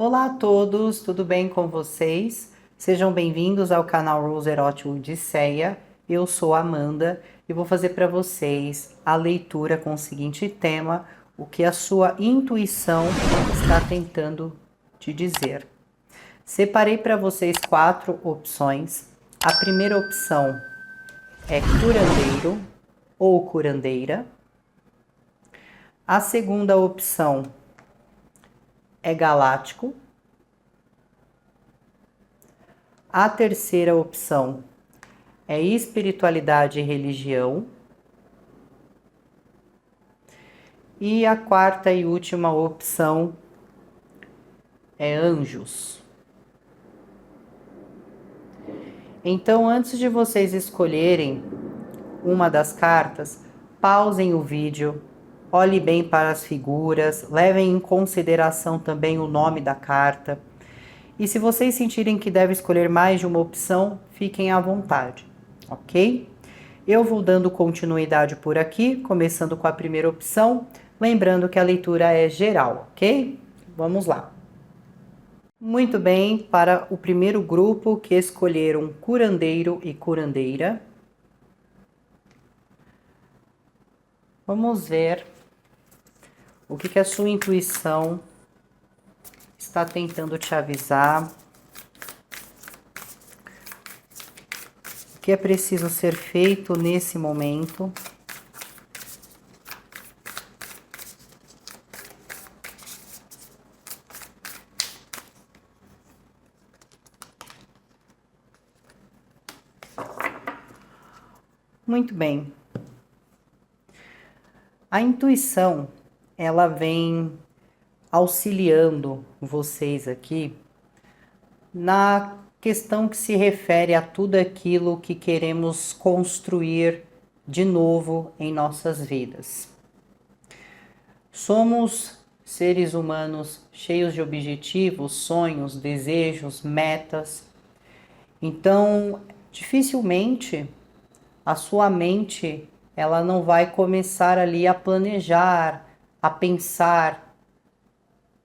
Olá a todos, tudo bem com vocês? Sejam bem-vindos ao canal Rose Erótico Odisseia. Eu sou a Amanda e vou fazer para vocês a leitura com o seguinte tema: o que a sua intuição está tentando te dizer. Separei para vocês 4 opções. A primeira opção é curandeiro ou curandeira. A segunda opção é galáctico. A terceira opção é espiritualidade e religião. E a quarta e última opção é anjos. Então, antes de vocês escolherem uma das cartas, pausem o vídeo, olhe bem para as figuras, levem em consideração também o nome da carta. E se vocês sentirem que devem escolher mais de uma opção, fiquem à vontade, ok? Eu vou dando continuidade por aqui, começando com a primeira opção, lembrando que a leitura é geral, ok? Vamos lá. Muito bem, para o primeiro grupo que escolheram curandeiro e curandeira, vamos ver o que a sua intuição está tentando te avisar, o que é preciso ser feito nesse momento. Muito bem. A intuição, ela vem auxiliando vocês aqui na questão que se refere a tudo aquilo que queremos construir de novo em nossas vidas. Somos seres humanos cheios de objetivos, sonhos, desejos, metas. Então, dificilmente a sua mente ela não vai começar ali a planejar, a pensar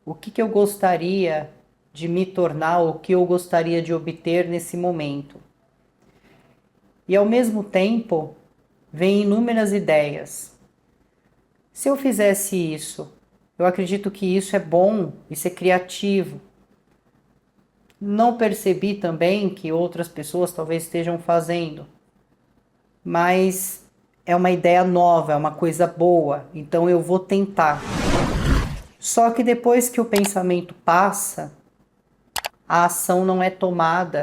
o que eu gostaria de me tornar, o que eu gostaria de obter nesse momento. E ao mesmo tempo, vem inúmeras ideias. Se eu fizesse isso, eu acredito que isso é bom, isso é criativo. Não percebi também que outras pessoas talvez estejam fazendo, mas é uma ideia nova, é uma coisa boa, então eu vou tentar. Só que depois que o pensamento passa, a ação não é tomada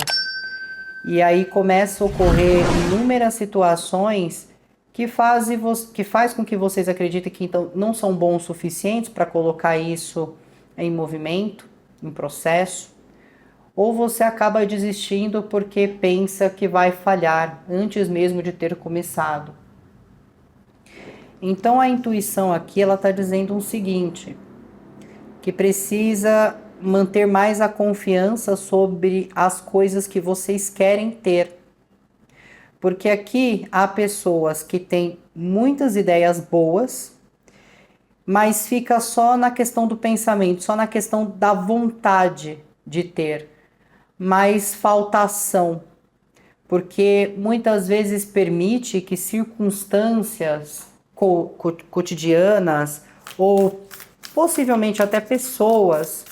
e aí começa a ocorrer inúmeras situações que faz com que vocês acreditem que então não são bons o suficientes para colocar isso em movimento, em processo, ou você acaba desistindo porque pensa que vai falhar antes mesmo de ter começado. Então a intuição aqui ela está dizendo o seguinte, que precisa manter mais a confiança sobre as coisas que vocês querem ter. Porque aqui há pessoas que têm muitas ideias boas, mas fica só na questão do pensamento, só na questão da vontade de ter, mas falta ação. Porque muitas vezes permite que circunstâncias cotidianas ou possivelmente até pessoas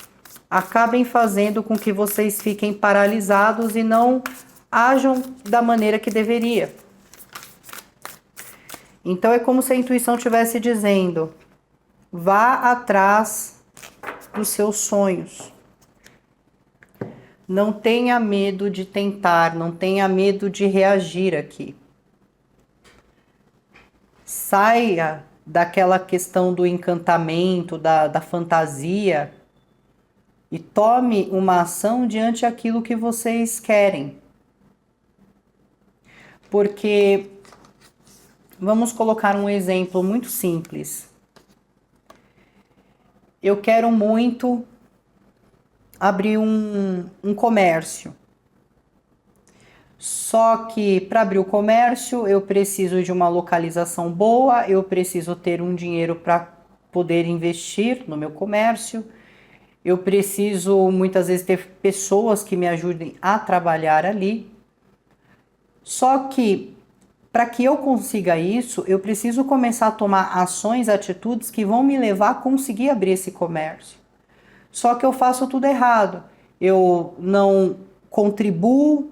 acabem fazendo com que vocês fiquem paralisados e não ajam da maneira que deveria. Então é como se a intuição estivesse dizendo: vá atrás dos seus sonhos. Não tenha medo de tentar, não tenha medo de reagir aqui. Saia daquela questão do encantamento, da fantasia e tome uma ação diante daquilo que vocês querem. Porque, vamos colocar um exemplo muito simples. Eu quero muito abrir um comércio. Só que para abrir o comércio eu preciso de uma localização boa, eu preciso ter um dinheiro para poder investir no meu comércio, eu preciso muitas vezes ter pessoas que me ajudem a trabalhar ali. Só que para que eu consiga isso, eu preciso começar a tomar ações, atitudes que vão me levar a conseguir abrir esse comércio. Só que eu faço tudo errado. Eu não contribuo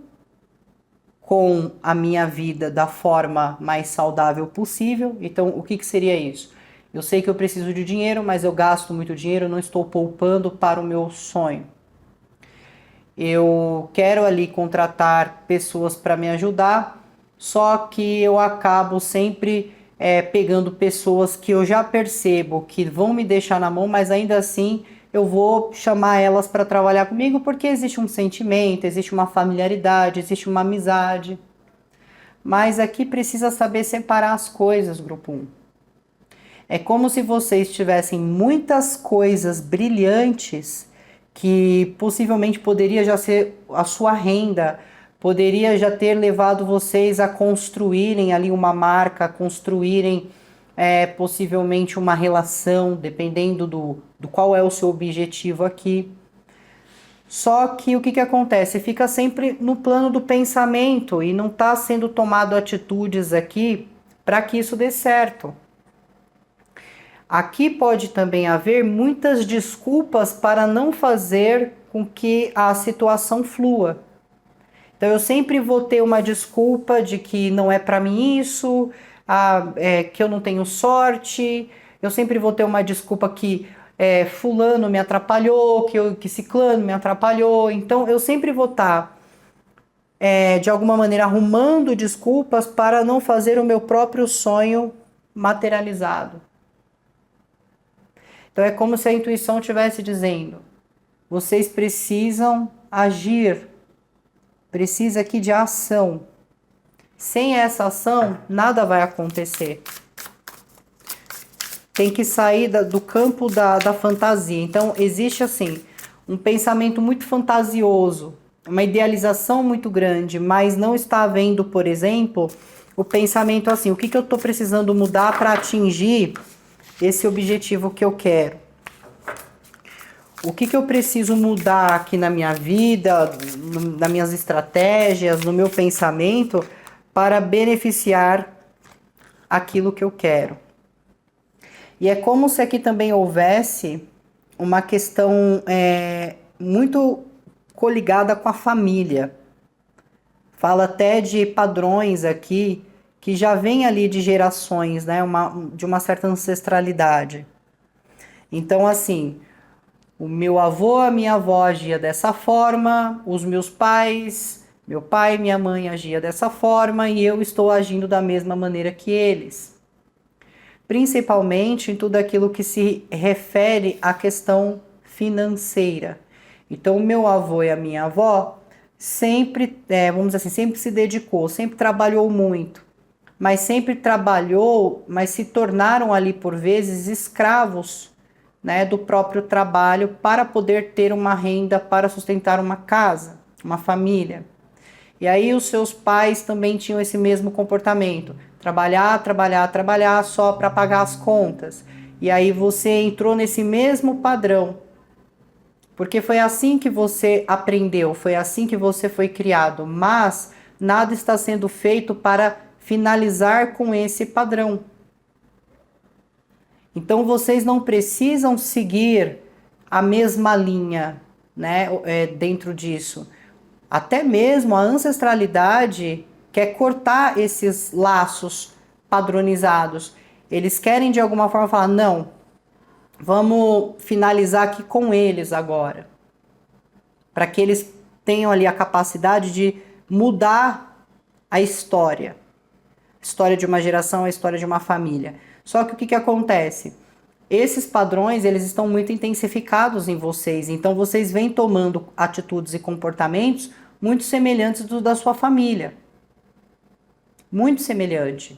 com a minha vida da forma mais saudável possível. Então, o que seria isso? Eu sei que eu preciso de dinheiro, mas eu gasto muito dinheiro, não estou poupando para o meu sonho. Eu quero ali contratar pessoas para me ajudar, só que eu acabo sempre pegando pessoas que eu já percebo que vão me deixar na mão, mas ainda assim eu vou chamar elas para trabalhar comigo porque existe um sentimento, existe uma familiaridade, existe uma amizade. Mas aqui precisa saber separar as coisas, grupo 1. É como se vocês tivessem muitas coisas brilhantes que possivelmente poderia já ser a sua renda, poderia já ter levado vocês a construírem ali uma marca, a construírem possivelmente uma relação, dependendo do qual é o seu objetivo aqui. Só que o que acontece? Fica sempre no plano do pensamento e não está sendo tomado atitudes aqui para que isso dê certo. Aqui pode também haver muitas desculpas para não fazer com que a situação flua. Então eu sempre vou ter uma desculpa de que não é para mim isso, que eu não tenho sorte. Eu sempre vou ter uma desculpa que fulano me atrapalhou, que ciclano me atrapalhou. Então eu sempre vou estar de alguma maneira arrumando desculpas para não fazer o meu próprio sonho materializado. Então é como se a intuição estivesse dizendo: vocês precisam agir, precisa aqui de ação. Sem essa ação, nada vai acontecer. Tem que sair do campo da fantasia. Então existe assim, um pensamento muito fantasioso, uma idealização muito grande, mas não está havendo, por exemplo, o pensamento assim: o que eu estou precisando mudar para atingir esse objetivo que eu quero? O que eu preciso mudar aqui na minha vida, nas minhas estratégias, no meu pensamento, para beneficiar aquilo que eu quero? E é como se aqui também houvesse uma questão muito coligada com a família. Fala até de padrões aqui que já vem ali de gerações, né? De uma certa ancestralidade. Então, assim, o meu avô, a minha avó agia dessa forma, os meus pais, meu pai e minha mãe agia dessa forma e eu estou agindo da mesma maneira que eles. Principalmente em tudo aquilo que se refere à questão financeira. Então, o meu avô e a minha avó sempre, vamos dizer assim, sempre se dedicou, sempre trabalhou muito. Mas sempre trabalhou, mas se tornaram ali por vezes escravos, né, do próprio trabalho para poder ter uma renda para sustentar uma casa, uma família. E aí os seus pais também tinham esse mesmo comportamento: trabalhar, trabalhar, trabalhar só para pagar as contas. E aí você entrou nesse mesmo padrão, porque foi assim que você aprendeu, foi assim que você foi criado, mas nada está sendo feito para finalizar com esse padrão. Então vocês não precisam seguir a mesma linha, né, dentro disso. Até mesmo a ancestralidade quer cortar esses laços padronizados. Eles querem de alguma forma falar: não, vamos finalizar aqui com eles agora. Para que eles tenham ali a capacidade de mudar a história. A história de uma geração, a história de uma família. Só que o que acontece? Esses padrões, eles estão muito intensificados em vocês. Então, vocês vêm tomando atitudes e comportamentos muito semelhantes do da sua família. Muito semelhante.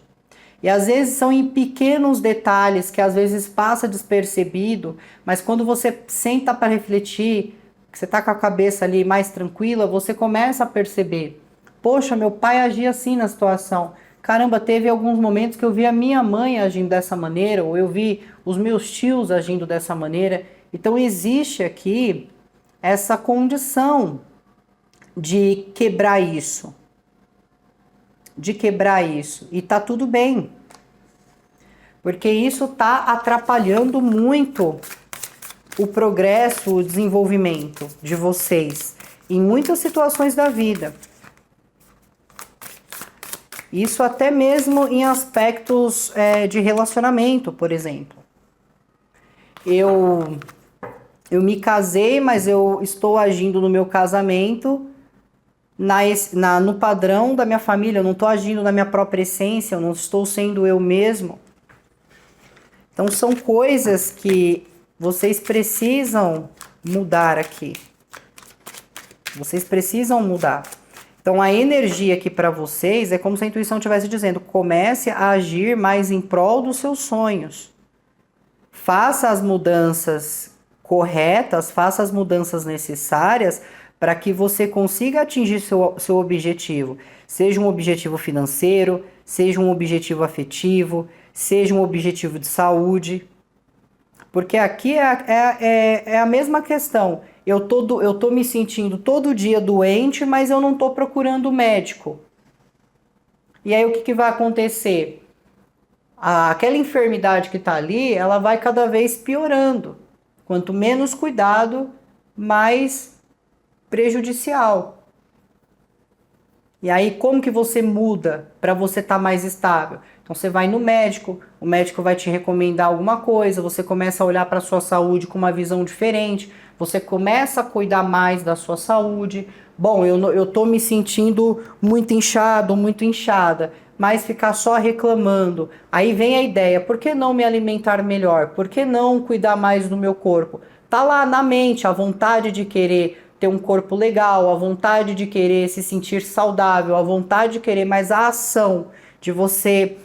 E às vezes são em pequenos detalhes que às vezes passa despercebido, mas quando você senta para refletir, que você está com a cabeça ali mais tranquila, você começa a perceber: poxa, meu pai agia assim na situação. Caramba, teve alguns momentos que eu vi a minha mãe agindo dessa maneira, ou eu vi os meus tios agindo dessa maneira, Então existe aqui essa condição de quebrar isso. E tá tudo bem. Porque isso tá atrapalhando muito o progresso, o desenvolvimento de vocês em muitas situações da vida. Isso até mesmo em aspectos de relacionamento, por exemplo. Eu me casei, mas eu estou agindo no meu casamento no padrão da minha família. Eu não estou agindo na minha própria essência, eu não estou sendo eu mesmo. Então são coisas que vocês precisam mudar aqui. Vocês precisam mudar. Então a energia aqui para vocês é como se a intuição estivesse dizendo: comece a agir mais em prol dos seus sonhos. Faça as mudanças corretas, faça as mudanças necessárias para que você consiga atingir seu objetivo. Seja um objetivo financeiro, seja um objetivo afetivo, seja um objetivo de saúde. Porque aqui é a mesma questão. Eu tô me sentindo todo dia doente, mas eu não tô procurando médico. E aí o que vai acontecer? Aquela enfermidade que está ali, ela vai cada vez piorando. Quanto menos cuidado, mais prejudicial. E aí como que você muda para você estar mais estável? Então você vai no médico, o médico vai te recomendar alguma coisa, você começa a olhar para a sua saúde com uma visão diferente, você começa a cuidar mais da sua saúde. Bom, eu tô me sentindo muito inchado, muito inchada, mas ficar só reclamando. Aí vem a ideia: por que não me alimentar melhor? Por que não cuidar mais do meu corpo? Tá lá na mente a vontade de querer ter um corpo legal, a vontade de querer se sentir saudável, a vontade de querer, mas a ação de você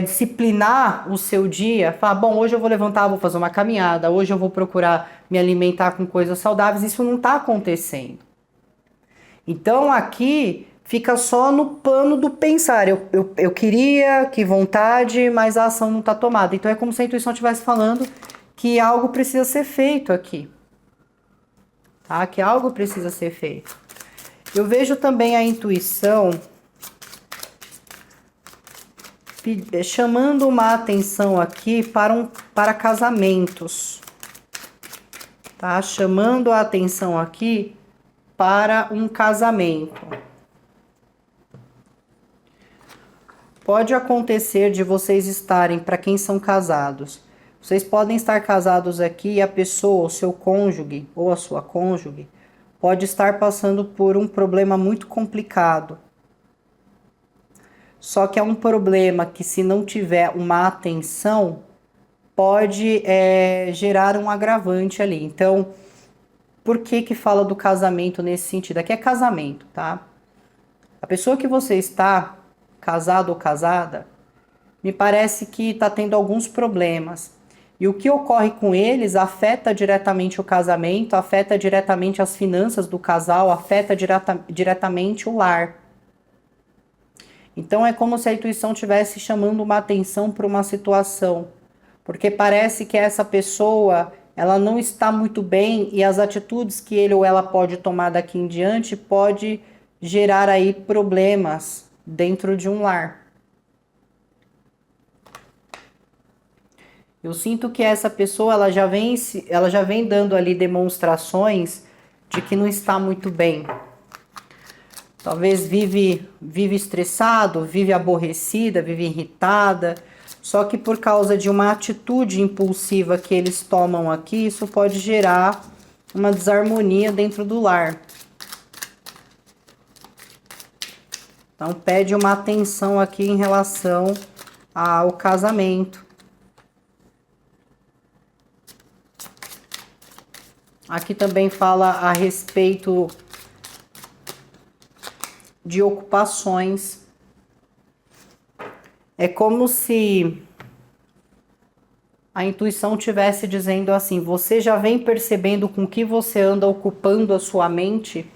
disciplinar o seu dia, falar: bom, hoje eu vou levantar, vou fazer uma caminhada, hoje eu vou procurar me alimentar com coisas saudáveis. Isso não está acontecendo. Então aqui fica só no plano do pensar. Eu queria, que vontade, mas a ação não está tomada. Então é como se a intuição estivesse falando que algo precisa ser feito aqui. Tá? Que algo precisa ser feito. Eu vejo também a intuição chamando uma atenção aqui para casamentos. Tá? Chamando a atenção aqui para um casamento. Pode acontecer de vocês estarem, para quem são casados, vocês podem estar casados aqui e a pessoa, o seu cônjuge ou a sua cônjuge, pode estar passando por um problema muito complicado. Só que é um problema que, se não tiver uma atenção, pode gerar um agravante ali. Então, por que fala do casamento nesse sentido? Aqui é casamento, tá? A pessoa que você está, casado ou casada, me parece que está tendo alguns problemas. E o que ocorre com eles afeta diretamente o casamento, afeta diretamente as finanças do casal, afeta diretamente o lar. Então é como se a intuição estivesse chamando uma atenção para uma situação, porque parece que essa pessoa, ela não está muito bem e as atitudes que ele ou ela pode tomar daqui em diante pode gerar aí problemas dentro de um lar. Eu sinto que essa pessoa, ela já vem dando ali demonstrações de que não está muito bem. Talvez vive estressado, vive aborrecida, vive irritada. Só que por causa de uma atitude impulsiva que eles tomam aqui, isso pode gerar uma desarmonia dentro do lar. Então pede uma atenção aqui em relação ao casamento. Aqui também fala a respeito de ocupações. É como se a intuição estivesse dizendo assim: você já vem percebendo com que você anda ocupando a sua mente?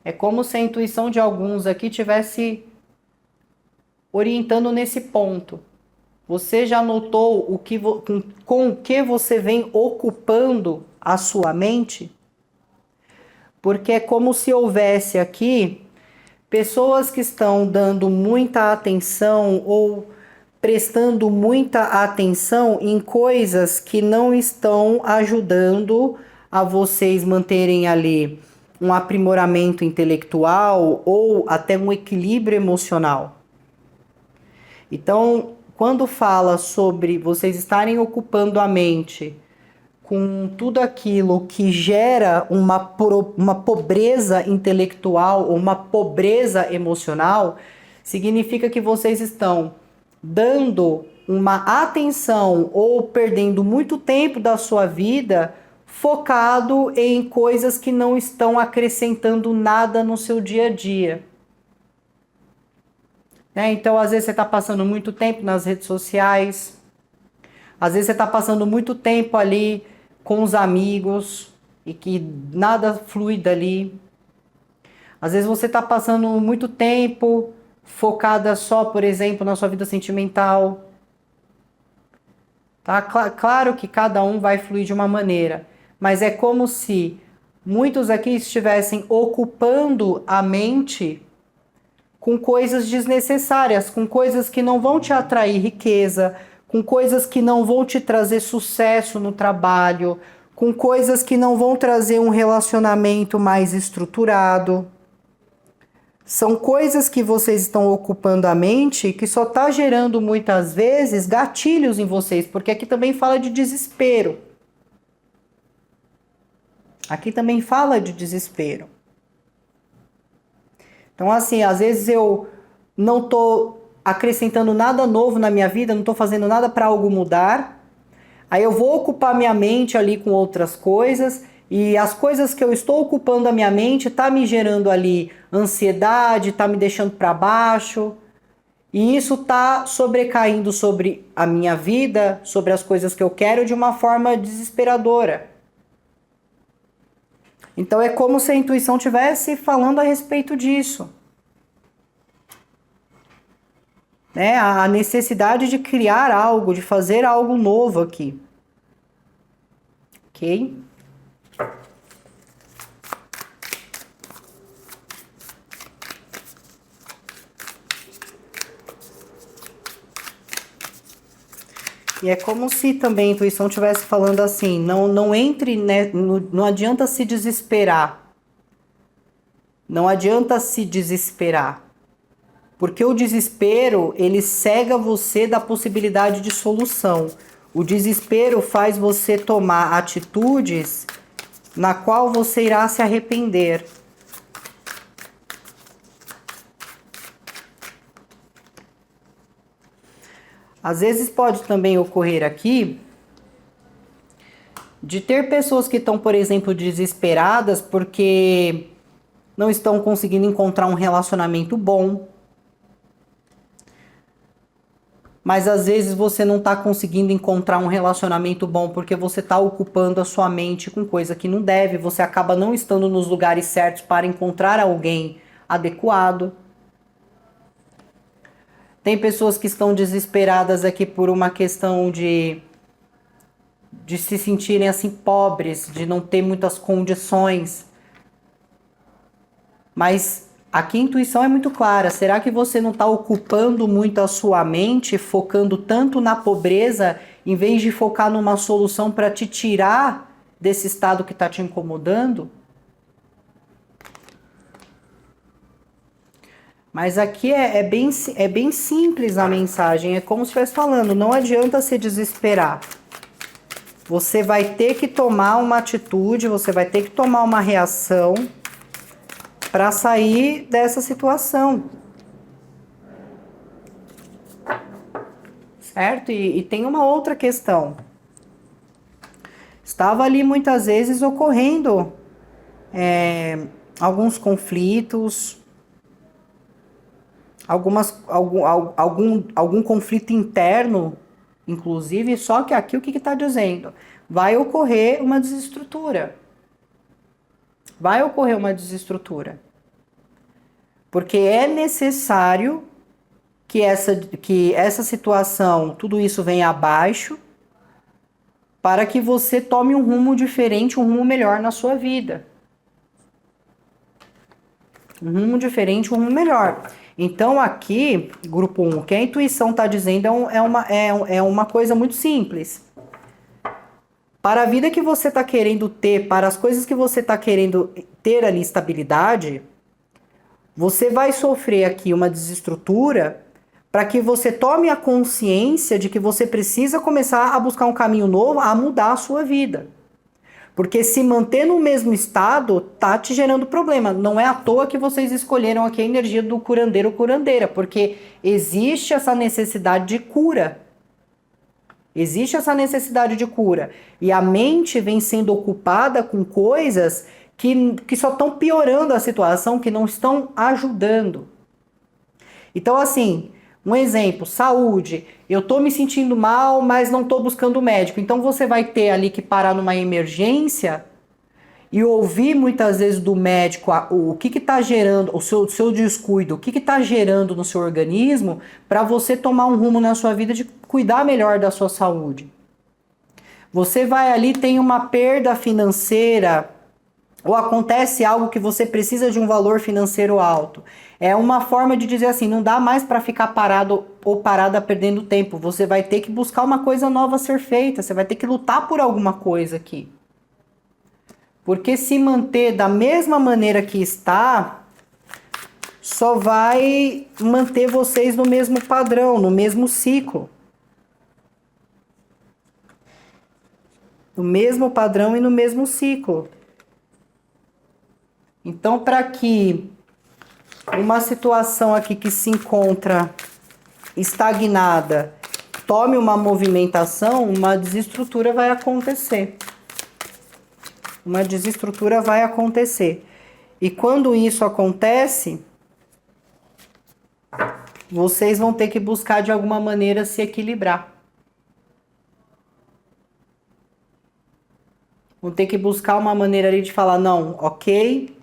É como se a intuição de alguns aqui estivesse orientando nesse ponto. Você já notou com o que você vem ocupando a sua mente? Porque é como se houvesse aqui pessoas que estão dando muita atenção ou prestando muita atenção em coisas que não estão ajudando a vocês manterem ali um aprimoramento intelectual ou até um equilíbrio emocional. Então, quando fala sobre vocês estarem ocupando a mente com tudo aquilo que gera uma pobreza intelectual ou uma pobreza emocional, significa que vocês estão dando uma atenção ou perdendo muito tempo da sua vida focado em coisas que não estão acrescentando nada no seu dia a dia. Então, às vezes você está passando muito tempo nas redes sociais, às vezes você está passando muito tempo ali com os amigos e que nada flui dali. Às vezes você está passando muito tempo focada só, por exemplo, na sua vida sentimental. Tá? Claro que cada um vai fluir de uma maneira, mas é como se muitos aqui estivessem ocupando a mente com coisas desnecessárias, com coisas que não vão te atrair riqueza, com coisas que não vão te trazer sucesso no trabalho, com coisas que não vão trazer um relacionamento mais estruturado. São coisas que vocês estão ocupando a mente que só está gerando muitas vezes gatilhos em vocês, porque aqui também fala de desespero. Aqui também fala de desespero. Então, assim, às vezes eu não estou acrescentando nada novo na minha vida, não estou fazendo nada para algo mudar. Aí eu vou ocupar minha mente ali com outras coisas e as coisas que eu estou ocupando a minha mente tá me gerando ali ansiedade, tá me deixando para baixo. E isso tá sobrecaindo sobre a minha vida, sobre as coisas que eu quero de uma forma desesperadora. Então é como se a intuição estivesse falando a respeito disso. A necessidade de criar algo, de fazer algo novo aqui. Ok? E é como se também a intuição estivesse falando assim, não entre, né, não adianta se desesperar. Não adianta se desesperar. Porque o desespero, ele cega você da possibilidade de solução. O desespero faz você tomar atitudes na qual você irá se arrepender. Às vezes pode também ocorrer aqui de ter pessoas que estão, por exemplo, desesperadas porque não estão conseguindo encontrar um relacionamento bom. Mas às vezes você não está conseguindo encontrar um relacionamento bom porque você está ocupando a sua mente com coisa que não deve, você acaba não estando nos lugares certos para encontrar alguém adequado. Tem pessoas que estão desesperadas aqui por uma questão de se sentirem assim pobres, de não ter muitas condições. Mas aqui a intuição é muito clara. Será que você não está ocupando muito a sua mente, focando tanto na pobreza, em vez de focar numa solução para te tirar desse estado que está te incomodando? Mas aqui é bem simples a mensagem. É como se estivesse falando, não adianta se desesperar. Você vai ter que tomar uma atitude, você vai ter que tomar uma reação para sair dessa situação. Certo? E tem uma outra questão. Estava ali muitas vezes ocorrendo alguns conflitos, algum conflito interno, inclusive, só que aqui o que está dizendo? Vai ocorrer uma desestrutura. Vai ocorrer uma desestrutura. Porque é necessário que essa situação, tudo isso venha abaixo, para que você tome um rumo diferente, um rumo melhor na sua vida. Um rumo diferente, um rumo melhor. Então aqui, grupo 1, o que a intuição está dizendo é uma coisa muito simples. Para a vida que você está querendo ter, para as coisas que você está querendo ter ali estabilidade, você vai sofrer aqui uma desestrutura para que você tome a consciência de que você precisa começar a buscar um caminho novo, a mudar a sua vida. Porque se manter no mesmo estado tá te gerando problema. Não é à toa que vocês escolheram aqui a energia do curandeiro ou curandeira, porque existe essa necessidade de cura. Existe essa necessidade de cura. E a mente vem sendo ocupada com coisas que só estão piorando a situação, que não estão ajudando. Então, assim, um exemplo, saúde. Eu tô me sentindo mal, mas não tô buscando médico. Então você vai ter ali que parar numa emergência e ouvir muitas vezes do médico o que tá gerando, o seu descuido, o que tá gerando no seu organismo para você tomar um rumo na sua vida de cuidar melhor da sua saúde. Você vai ali, tem uma perda financeira, ou acontece algo que você precisa de um valor financeiro alto. É uma forma de dizer assim, não dá mais para ficar parado ou parada perdendo tempo. Você vai ter que buscar uma coisa nova a ser feita. Você vai ter que lutar por alguma coisa aqui. Porque se manter da mesma maneira que está, só vai manter vocês no mesmo padrão, no mesmo ciclo. No mesmo padrão e no mesmo ciclo. Então, para que uma situação aqui que se encontra estagnada tome uma movimentação, uma desestrutura vai acontecer. Uma desestrutura vai acontecer. E quando isso acontece, vocês vão ter que buscar de alguma maneira se equilibrar. Vão ter que buscar uma maneira ali de falar, não, ok,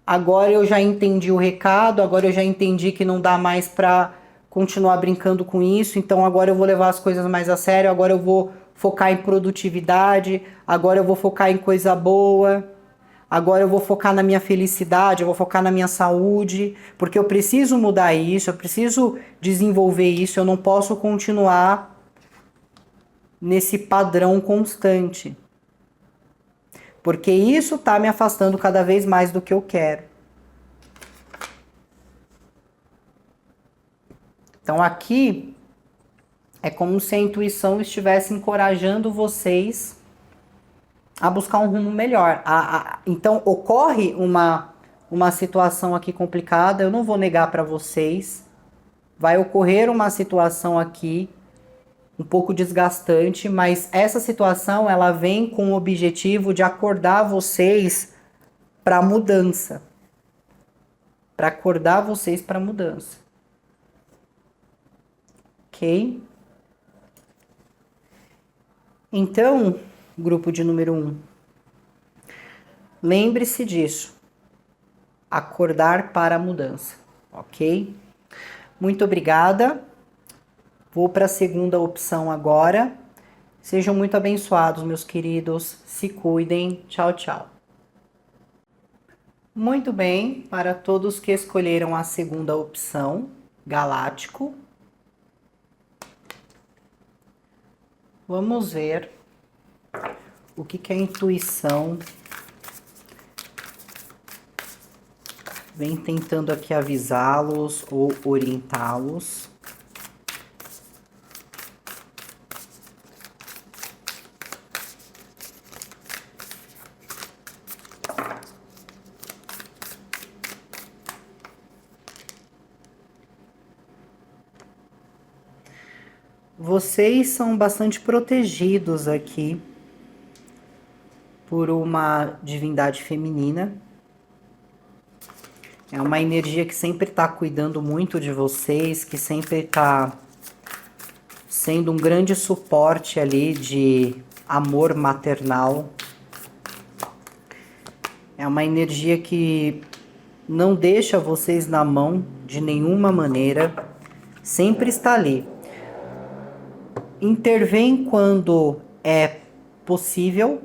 agora eu já entendi o recado, agora eu já entendi que não dá mais para continuar brincando com isso, então agora eu vou levar as coisas mais a sério, agora eu vou focar em produtividade, agora eu vou focar em coisa boa, agora eu vou focar na minha felicidade, eu vou focar na minha saúde, porque eu preciso mudar isso, eu preciso desenvolver isso, eu não posso continuar nesse padrão constante. Porque isso está me afastando cada vez mais do que eu quero. Então aqui é como se a intuição estivesse encorajando vocês a buscar um rumo melhor. Então ocorre uma situação aqui complicada, eu não vou negar para vocês. Vai ocorrer uma situação aqui um pouco desgastante, mas essa situação ela vem com o objetivo de acordar vocês para a mudança. Para acordar vocês para a mudança. Ok? Então, grupo de número 1, lembre-se disso. Acordar para a mudança. Ok? Muito obrigada. Vou para a segunda opção agora. Sejam muito abençoados, meus queridos. Se cuidem. Tchau, tchau. Muito bem, para todos que escolheram a segunda opção, galáctico. Vamos ver o que a intuição vem tentando aqui avisá-los ou orientá-los. Vocês são bastante protegidos aqui por uma divindade feminina. É uma energia que sempre está cuidando muito de vocês, que sempre está sendo um grande suporte ali de amor maternal. É uma energia que não deixa vocês na mão de nenhuma maneira. Sempre está ali. Intervém quando é possível,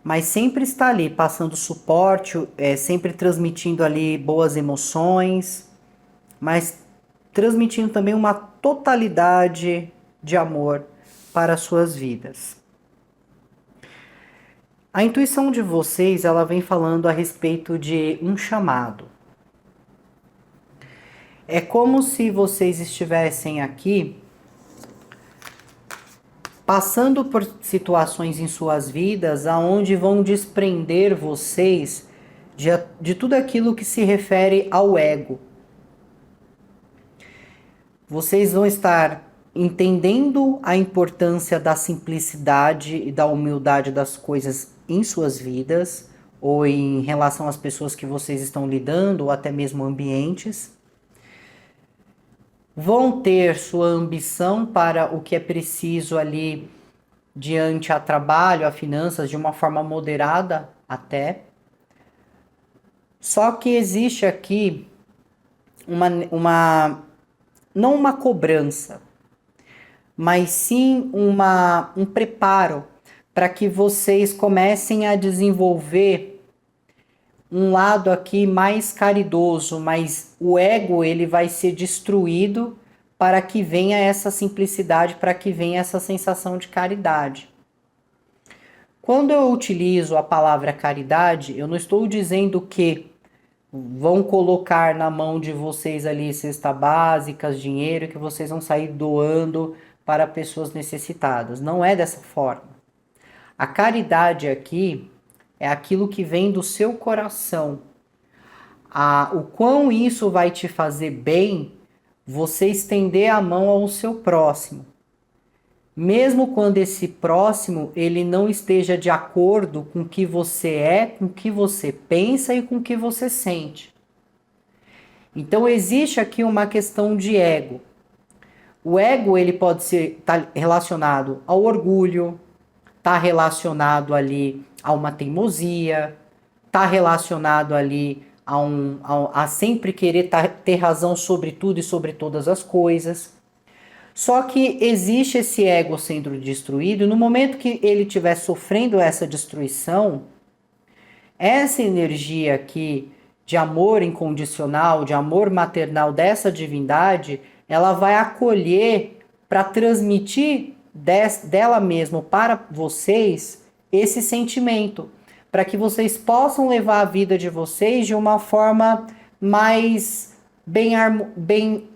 mas sempre está ali, passando suporte, sempre transmitindo ali boas emoções, mas transmitindo também uma totalidade de amor para as suas vidas. A intuição de vocês, ela vem falando a respeito de um chamado. É como se vocês estivessem aqui passando por situações em suas vidas aonde vão desprender vocês de tudo aquilo que se refere ao ego. Vocês vão estar entendendo a importância da simplicidade e da humildade das coisas em suas vidas, ou em relação às pessoas que vocês estão lidando, ou até mesmo ambientes. Vão ter sua ambição para o que é preciso ali diante a trabalho, a finanças, de uma forma moderada até. Só que existe aqui não uma cobrança, mas sim um preparo para que vocês comecem a desenvolver um lado aqui mais caridoso, mas o ego ele vai ser destruído para que venha essa simplicidade, para que venha essa sensação de caridade. Quando eu utilizo a palavra caridade, eu não estou dizendo que vão colocar na mão de vocês ali cesta básicas, dinheiro, que vocês vão sair doando para pessoas necessitadas. Não é dessa forma. A caridade aqui é aquilo que vem do seu coração. O quão isso vai te fazer bem, você estender a mão ao seu próximo. Mesmo quando esse próximo ele não esteja de acordo com o que você é, com o que você pensa e com o que você sente. Então existe aqui uma questão de ego. O ego ele pode estar relacionado ao orgulho, está relacionado ali a uma teimosia, está relacionado ali a sempre querer ter razão sobre tudo e sobre todas as coisas. Só que existe esse ego sendo destruído, e no momento que ele estiver sofrendo essa destruição, essa energia aqui de amor incondicional, de amor maternal dessa divindade, ela vai acolher para transmitir dela mesma para vocês esse sentimento, para que vocês possam levar a vida de vocês de uma forma mais bem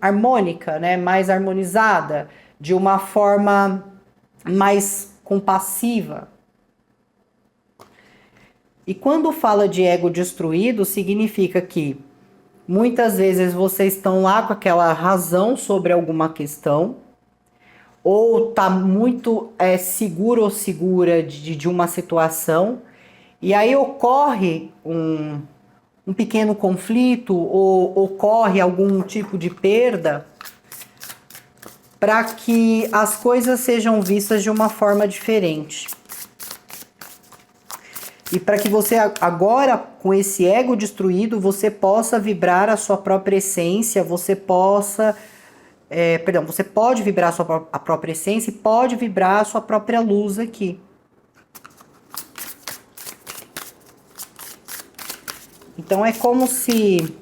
harmônica, né? Mais harmonizada, de uma forma mais compassiva. E quando fala de ego destruído, significa que muitas vezes vocês estão lá com aquela razão sobre alguma questão, ou tá muito seguro ou segura de uma situação, e aí ocorre um pequeno conflito, ou ocorre algum tipo de perda, para que as coisas sejam vistas de uma forma diferente. E para que você agora, com esse ego destruído, você possa vibrar a sua própria essência, você pode vibrar a própria essência e pode vibrar a sua própria luz aqui. Então é como se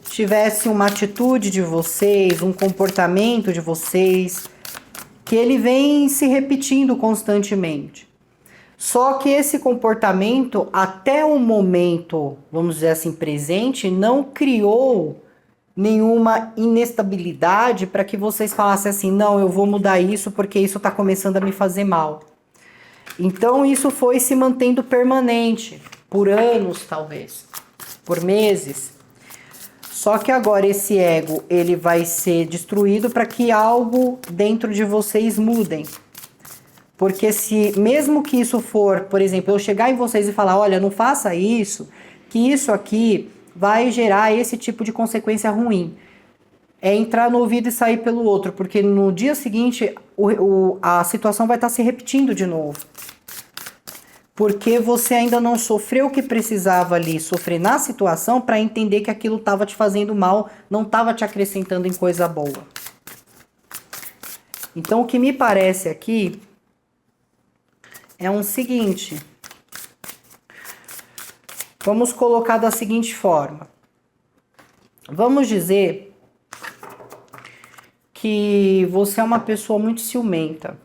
tivesse uma atitude de vocês, um comportamento de vocês, que ele vem se repetindo constantemente. Só que esse comportamento, até o momento, vamos dizer assim, presente, não criou nenhuma inestabilidade para que vocês falassem assim, não, eu vou mudar isso porque isso está começando a me fazer mal. Então isso foi se mantendo permanente, por anos talvez, por meses. Só que agora esse ego, ele vai ser destruído para que algo dentro de vocês mudem. Porque se, mesmo que isso for, por exemplo, eu chegar em vocês e falar, olha, não faça isso, que isso aqui vai gerar esse tipo de consequência ruim. É entrar no ouvido e sair pelo outro, porque no dia seguinte a situação vai estar se repetindo de novo. porque você ainda não sofreu o que precisava ali sofrer na situação para entender que aquilo estava te fazendo mal, não estava te acrescentando em coisa boa. Então, o que me parece aqui é o seguinte. Vamos colocar da seguinte forma. Vamos dizer que você é uma pessoa muito ciumenta.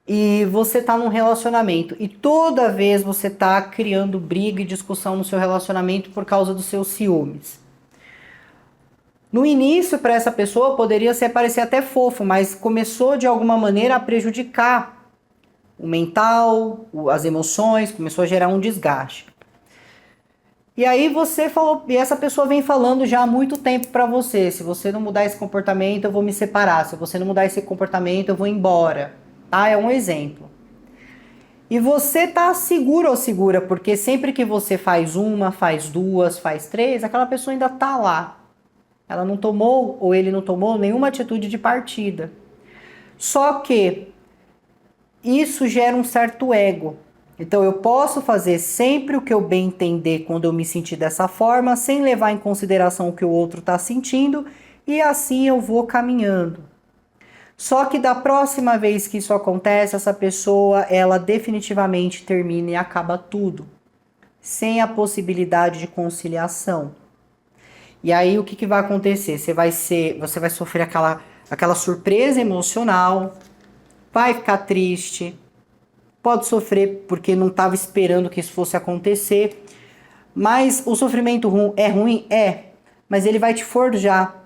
E você tá num relacionamento. E toda vez você tá criando briga e discussão no seu relacionamento por causa dos seus ciúmes. No início, para essa pessoa, poderia parecer até fofo, mas começou de alguma maneira a prejudicar o mental, as emoções, começou a gerar um desgaste. E aí você falou, e essa pessoa vem falando já há muito tempo para você, se você não mudar esse comportamento, eu vou me separar, se você não mudar esse comportamento, eu vou embora. Tá? É um exemplo. E você tá seguro ou segura, porque sempre que você faz uma, faz duas, faz três, aquela pessoa ainda tá lá. Ela não tomou, ou ele não tomou, nenhuma atitude de partida. Só que isso gera um certo ego. Então eu posso fazer sempre o que eu bem entender quando eu me sentir dessa forma, sem levar em consideração o que o outro está sentindo, e assim eu vou caminhando. Só que da próxima vez que isso acontece, essa pessoa, ela definitivamente termina e acaba tudo, sem a possibilidade de conciliação. E aí o que vai acontecer? Você vai sofrer aquela surpresa emocional, vai ficar triste, pode sofrer porque não estava esperando que isso fosse acontecer, mas o sofrimento é ruim? É, mas ele vai te forjar,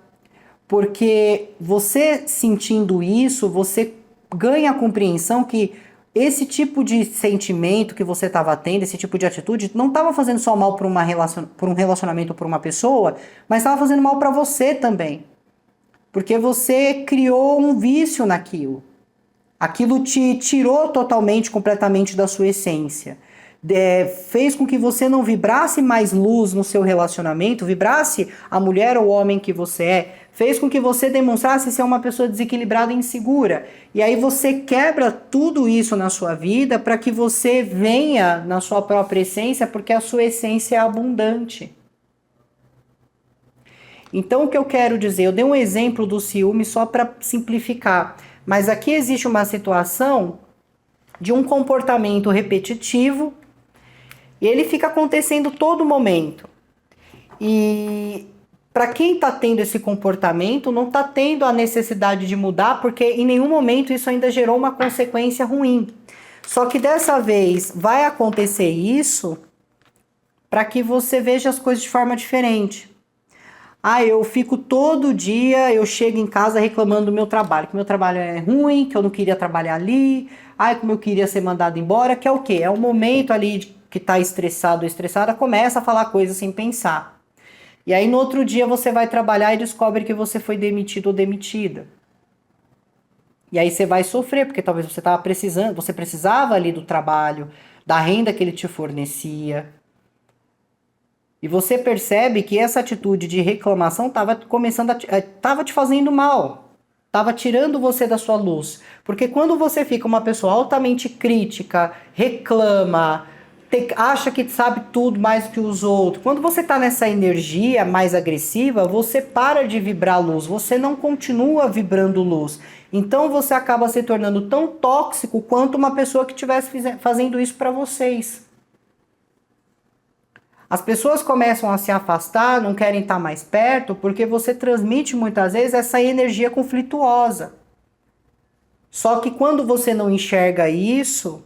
porque você sentindo isso, você ganha a compreensão que esse tipo de sentimento que você estava tendo, esse tipo de atitude, não estava fazendo só mal por um relacionamento, por uma pessoa, mas estava fazendo mal para você também. Porque você criou um vício naquilo. Aquilo te tirou totalmente, completamente da sua essência. Fez com que você não vibrasse mais luz no seu relacionamento, vibrasse a mulher ou o homem que você é, fez com que você demonstrasse ser uma pessoa desequilibrada e insegura. E aí você quebra tudo isso na sua vida para que você venha na sua própria essência, porque a sua essência é abundante. Então o que eu quero dizer, eu dei um exemplo do ciúme só para simplificar, mas aqui existe uma situação de um comportamento repetitivo e ele fica acontecendo todo momento. E para quem está tendo esse comportamento, não está tendo a necessidade de mudar, porque em nenhum momento isso ainda gerou uma consequência ruim. Só que dessa vez vai acontecer isso para que você veja as coisas de forma diferente. Eu fico todo dia, eu chego em casa reclamando do meu trabalho, que meu trabalho é ruim, que eu não queria trabalhar ali, como eu queria ser mandado embora, que é o quê? É o momento ali que tá estressado ou estressada, começa a falar coisas sem pensar. E aí no outro dia você vai trabalhar e descobre que você foi demitido ou demitida. E aí você vai sofrer, porque talvez você estava precisando, você precisava ali do trabalho, da renda que ele te fornecia. E você percebe que essa atitude de reclamação estava te fazendo mal, estava tirando você da sua luz. Porque quando você fica uma pessoa altamente crítica, reclama, acha que sabe tudo mais do que os outros, quando você está nessa energia mais agressiva, você para de vibrar luz, você não continua vibrando luz. Então você acaba se tornando tão tóxico quanto uma pessoa que estivesse fazendo isso para vocês. As pessoas começam a se afastar, não querem estar mais perto, porque você transmite muitas vezes essa energia conflituosa. Só que quando você não enxerga isso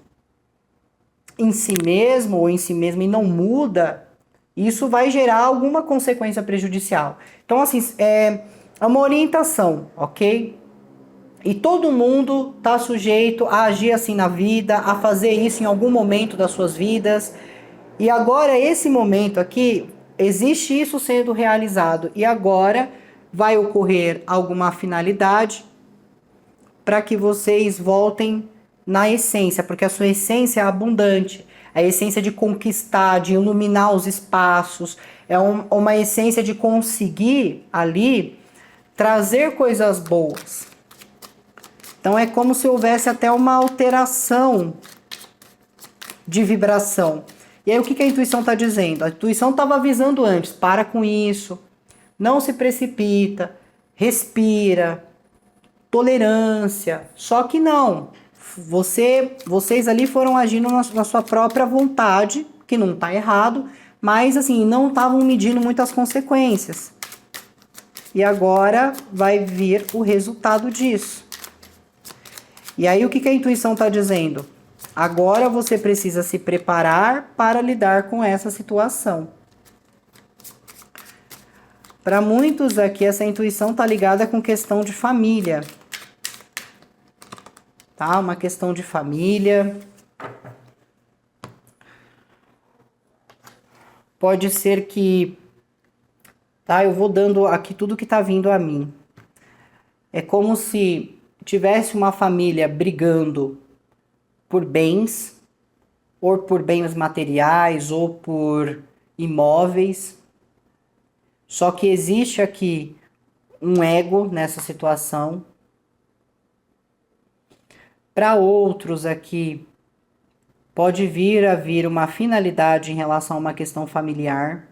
em si mesmo ou em si mesmo e não muda, isso vai gerar alguma consequência prejudicial. Então, assim, é uma orientação, ok? E todo mundo está sujeito a agir assim na vida, a fazer isso em algum momento das suas vidas. E agora, esse momento aqui, existe isso sendo realizado. E agora vai ocorrer alguma finalidade para que vocês voltem na essência, porque a sua essência é abundante. A essência de conquistar, de iluminar os espaços. É uma essência de conseguir ali trazer coisas boas. Então é como se houvesse até uma alteração de vibração. E aí o que a intuição está dizendo? A intuição estava avisando antes, para com isso, não se precipita, respira, tolerância. Só que não, vocês ali foram agindo na sua própria vontade, que não está errado, mas assim, não estavam medindo muitas consequências. E agora vai vir o resultado disso. E aí o que a intuição está dizendo? Agora você precisa se preparar para lidar com essa situação. Para muitos aqui, essa intuição está ligada com questão de família. Tá? Uma questão de família. Pode ser que... Tá? Eu vou dando aqui tudo que está vindo a mim. É como se tivesse uma família brigando por bens, ou por bens materiais, ou por imóveis. Só que existe aqui um ego nessa situação. Para outros aqui, pode vir a vir uma finalidade em relação a uma questão familiar.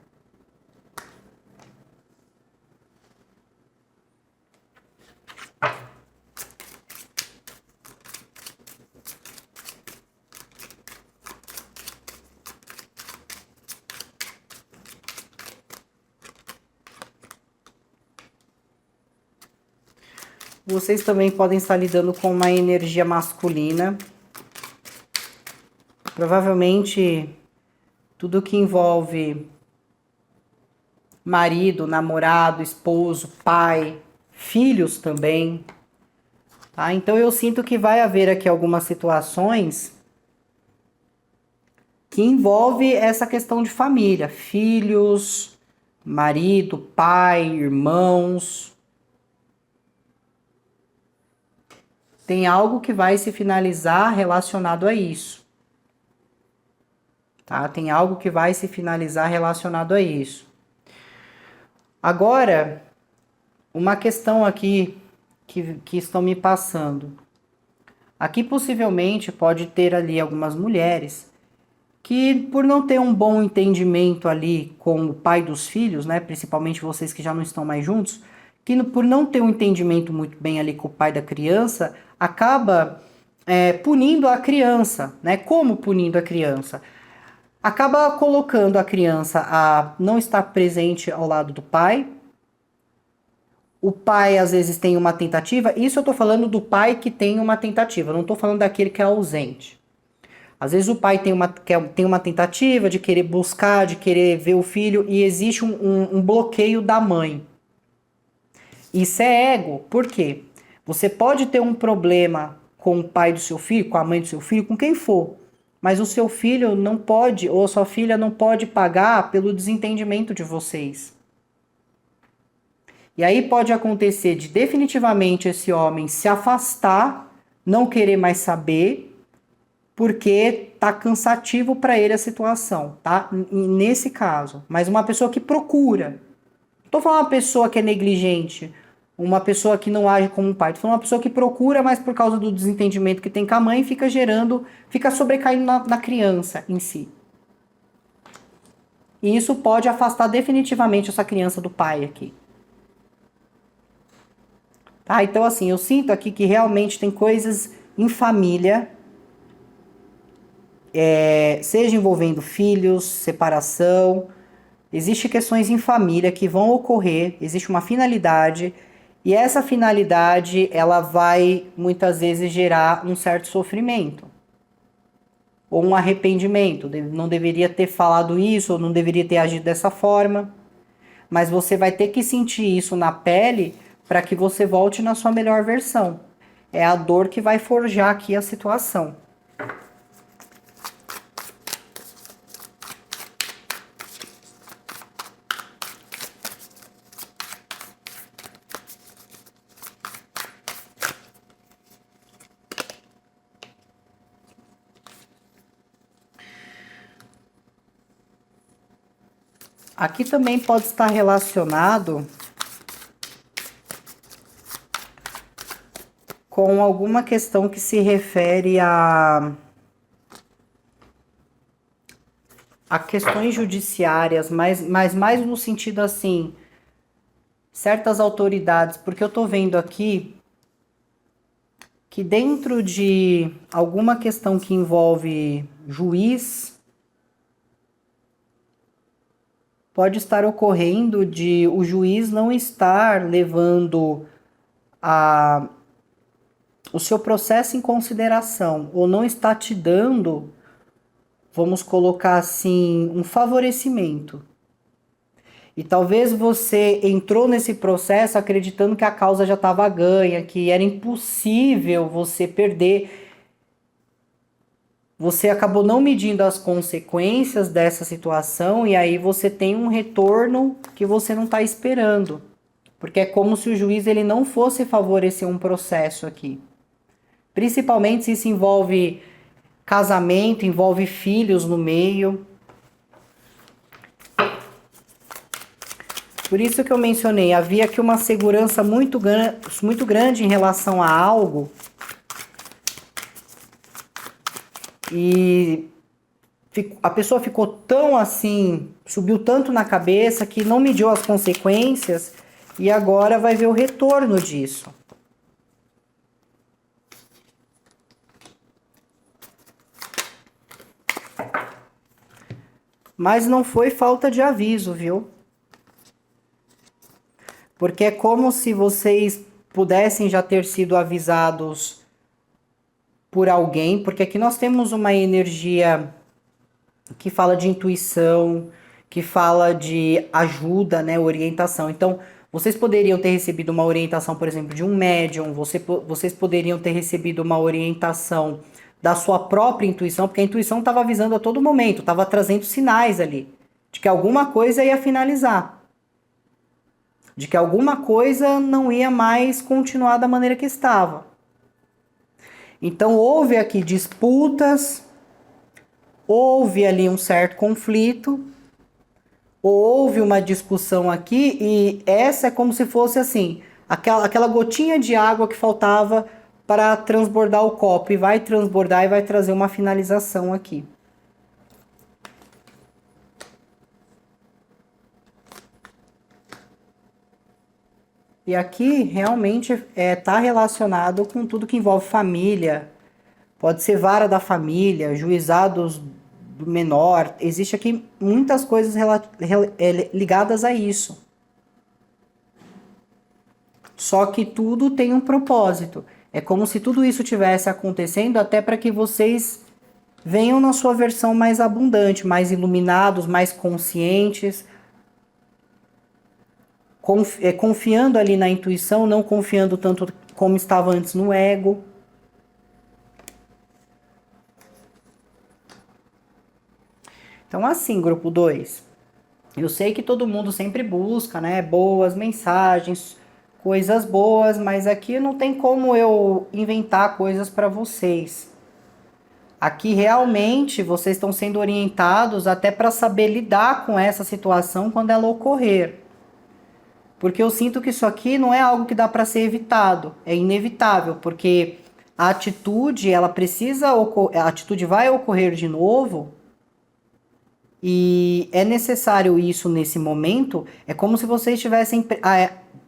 Vocês também podem estar lidando com uma energia masculina. Provavelmente tudo que envolve marido, namorado, esposo, pai, filhos também. Tá? Então eu sinto que vai haver aqui algumas situações que envolve essa questão de família, filhos, marido, pai, irmãos. Tem algo que vai se finalizar relacionado a isso. Tá? Tem algo que vai se finalizar relacionado a isso. Agora, uma questão aqui que estão me passando. Aqui possivelmente pode ter ali algumas mulheres que, por não ter um bom entendimento ali com o pai dos filhos, né, principalmente vocês que já não estão mais juntos, que por não ter um entendimento muito bem ali com o pai da criança, acaba punindo a criança, né? Como punindo a criança? Acaba colocando a criança a não estar presente ao lado do pai. O pai às vezes tem uma tentativa, isso eu tô falando do pai que tem uma tentativa, não tô falando daquele que é ausente. Às vezes o pai tem uma tentativa de querer buscar, de querer ver o filho, e existe um bloqueio da mãe. Isso é ego, por quê? Você pode ter um problema com o pai do seu filho, com a mãe do seu filho, com quem for, mas o seu filho não pode, ou a sua filha não pode pagar pelo desentendimento de vocês. E aí pode acontecer de definitivamente esse homem se afastar, não querer mais saber, porque tá cansativo para ele a situação, tá? Nesse caso. Mas uma pessoa que procura. Não tô falando uma pessoa que é negligente, uma pessoa que não age como um pai. Tô falando uma pessoa que procura, mas por causa do desentendimento que tem com a mãe, fica sobrecaindo na criança em si. E isso pode afastar definitivamente essa criança do pai aqui. Tá? Então assim, eu sinto aqui que realmente tem coisas em família, seja envolvendo filhos, separação, existem questões em família que vão ocorrer, existe uma finalidade, e essa finalidade ela vai muitas vezes gerar um certo sofrimento, ou um arrependimento, não deveria ter falado isso, ou não deveria ter agido dessa forma, mas você vai ter que sentir isso na pele para que você volte na sua melhor versão. É a dor que vai forjar aqui a situação. Aqui também pode estar relacionado com alguma questão que se refere a a questões judiciárias, mas mais no sentido assim, certas autoridades, porque eu tô vendo aqui que dentro de alguma questão que envolve juiz, pode estar ocorrendo de o juiz não estar levando o seu processo em consideração, ou não está te dando, vamos colocar assim, um favorecimento. E talvez você entrou nesse processo acreditando que a causa já estava ganha, que era impossível você perder. Você acabou não medindo as consequências dessa situação e aí você tem um retorno que você não está esperando. Porque é como se o juiz ele não fosse favorecer um processo aqui. Principalmente se isso envolve casamento, envolve filhos no meio. Por isso que eu mencionei, havia aqui uma segurança muito grande em relação a algo. E a pessoa ficou tão assim, subiu tanto na cabeça que não mediu as consequências e agora vai ver o retorno disso. Mas não foi falta de aviso, viu? Porque é como se vocês pudessem já ter sido avisados por alguém, porque aqui nós temos uma energia que fala de intuição, que fala de ajuda, né, orientação. Então, vocês poderiam ter recebido uma orientação, por exemplo, de um médium, vocês poderiam ter recebido uma orientação da sua própria intuição, porque a intuição estava avisando a todo momento, estava trazendo sinais ali, de que alguma coisa ia finalizar, de que alguma coisa não ia mais continuar da maneira que estava. Então houve aqui disputas, houve ali um certo conflito, houve uma discussão aqui e essa é como se fosse assim, aquela gotinha de água que faltava para transbordar o copo e vai transbordar e vai trazer uma finalização aqui. E aqui realmente está relacionado com tudo que envolve família. Pode ser vara da família, juizados do menor. Existe aqui muitas coisas ligadas a isso. Só que tudo tem um propósito. É como se tudo isso tivesse acontecendo até para que vocês venham na sua versão mais abundante, mais iluminados, mais conscientes, confiando ali na intuição, não confiando tanto como estava antes no ego. Então assim, grupo 2, eu sei que todo mundo sempre busca, né, boas mensagens, coisas boas, mas aqui não tem como eu inventar coisas para vocês. Aqui realmente vocês estão sendo orientados até para saber lidar com essa situação quando ela ocorrer. Porque eu sinto que isso aqui não é algo que dá para ser evitado, é inevitável, porque a atitude, ela precisa a atitude vai ocorrer de novo. E é necessário isso nesse momento, é como se vocês estivessem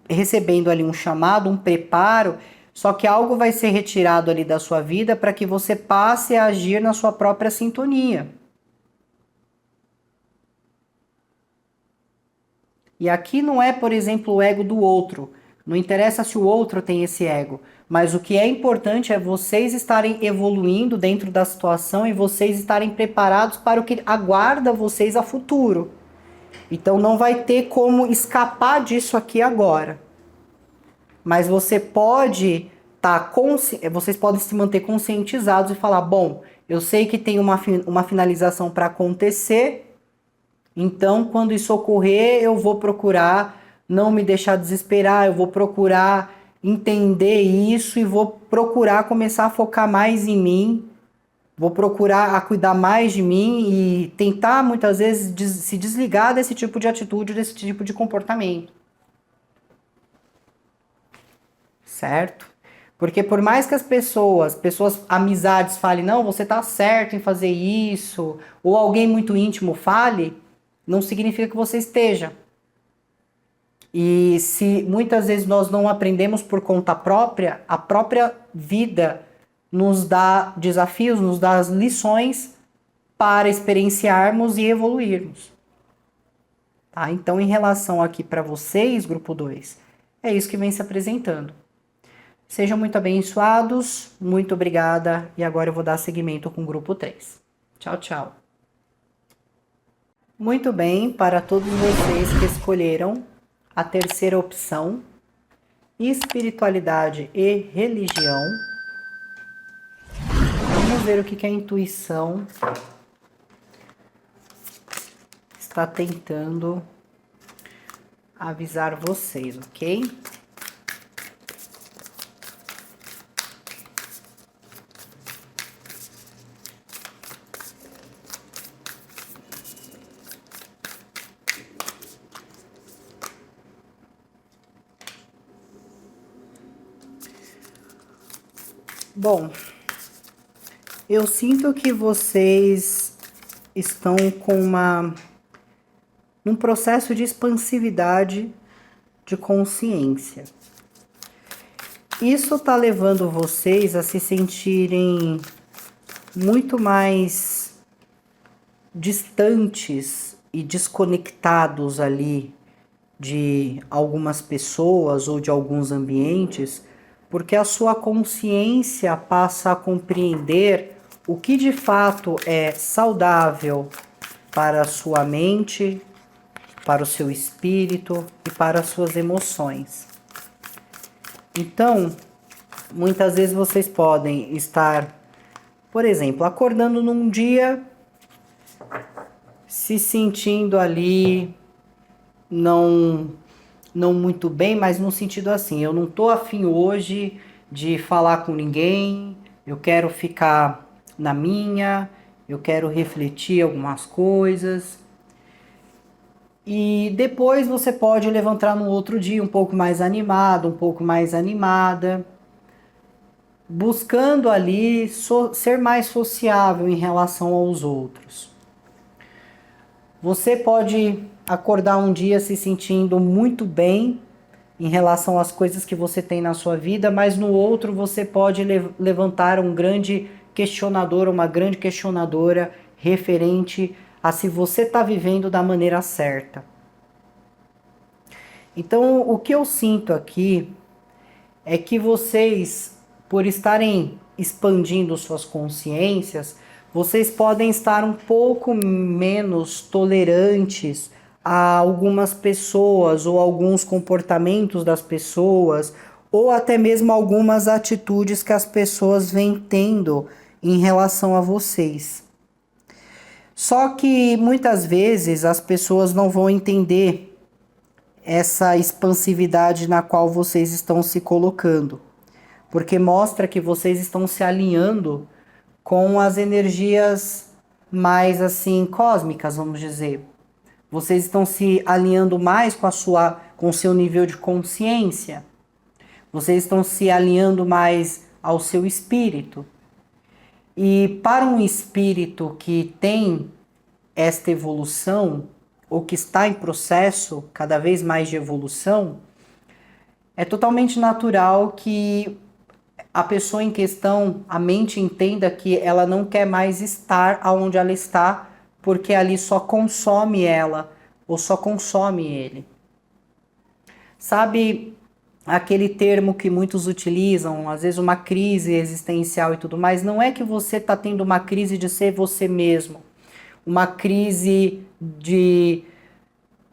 recebendo ali um chamado, um preparo, só que algo vai ser retirado ali da sua vida para que você passe a agir na sua própria sintonia. E aqui não é, por exemplo, o ego do outro. Não interessa se o outro tem esse ego. Mas o que é importante é vocês estarem evoluindo dentro da situação e vocês estarem preparados para o que aguarda vocês a futuro. Então não vai ter como escapar disso aqui agora. Mas você pode vocês podem se manter conscientizados e falar, bom, eu sei que tem uma finalização para acontecer. Então, quando isso ocorrer, eu vou procurar não me deixar desesperar, eu vou procurar entender isso e vou procurar começar a focar mais em mim, vou procurar a cuidar mais de mim e tentar, muitas vezes, se desligar desse tipo de atitude, desse tipo de comportamento. Certo? Porque por mais que as pessoas, amizades falem, não, você tá certo em fazer isso, ou alguém muito íntimo fale, não significa que você esteja. E se muitas vezes nós não aprendemos por conta própria, a própria vida nos dá desafios, nos dá as lições para experienciarmos e evoluirmos. Tá? Então, em relação aqui para vocês, grupo 2, é isso que vem se apresentando. Sejam muito abençoados, muito obrigada, e agora eu vou dar seguimento com o grupo 3. Tchau, tchau. Muito bem, para todos vocês que escolheram a terceira opção, espiritualidade e religião, vamos ver o que a intuição está tentando avisar vocês, ok? Bom, eu sinto que vocês estão com um processo de expansividade de consciência. Isso está levando vocês a se sentirem muito mais distantes e desconectados ali de algumas pessoas ou de alguns ambientes, porque a sua consciência passa a compreender o que de fato é saudável para a sua mente, para o seu espírito e para as suas emoções. Então, muitas vezes vocês podem estar, por exemplo, acordando num dia, se sentindo ali não muito bem, mas no sentido assim, eu não tô afim hoje de falar com ninguém, eu quero ficar na minha, eu quero refletir algumas coisas. E depois você pode levantar no outro dia um pouco mais animado, um pouco mais animada, buscando ali ser mais sociável em relação aos outros. Você pode acordar um dia se sentindo muito bem em relação às coisas que você tem na sua vida, mas no outro você pode levantar um grande questionador, uma grande questionadora referente a se você está vivendo da maneira certa. Então, o que eu sinto aqui é que vocês, por estarem expandindo suas consciências, vocês podem estar um pouco menos tolerantes a algumas pessoas ou alguns comportamentos das pessoas ou até mesmo algumas atitudes que as pessoas vêm tendo em relação a vocês. Só que muitas vezes as pessoas não vão entender essa expansividade na qual vocês estão se colocando, porque mostra que vocês estão se alinhando com as energias mais assim cósmicas, vamos dizer. Vocês estão se alinhando mais com o seu nível de consciência. Vocês estão se alinhando mais ao seu espírito. E para um espírito que tem esta evolução, ou que está em processo cada vez mais de evolução, é totalmente natural que a pessoa em questão, a mente, entenda que ela não quer mais estar onde ela está, porque ali só consome ela, ou só consome ele. Sabe aquele termo que muitos utilizam, às vezes uma crise existencial e tudo mais? Não é que você está tendo uma crise de ser você mesmo, uma crise de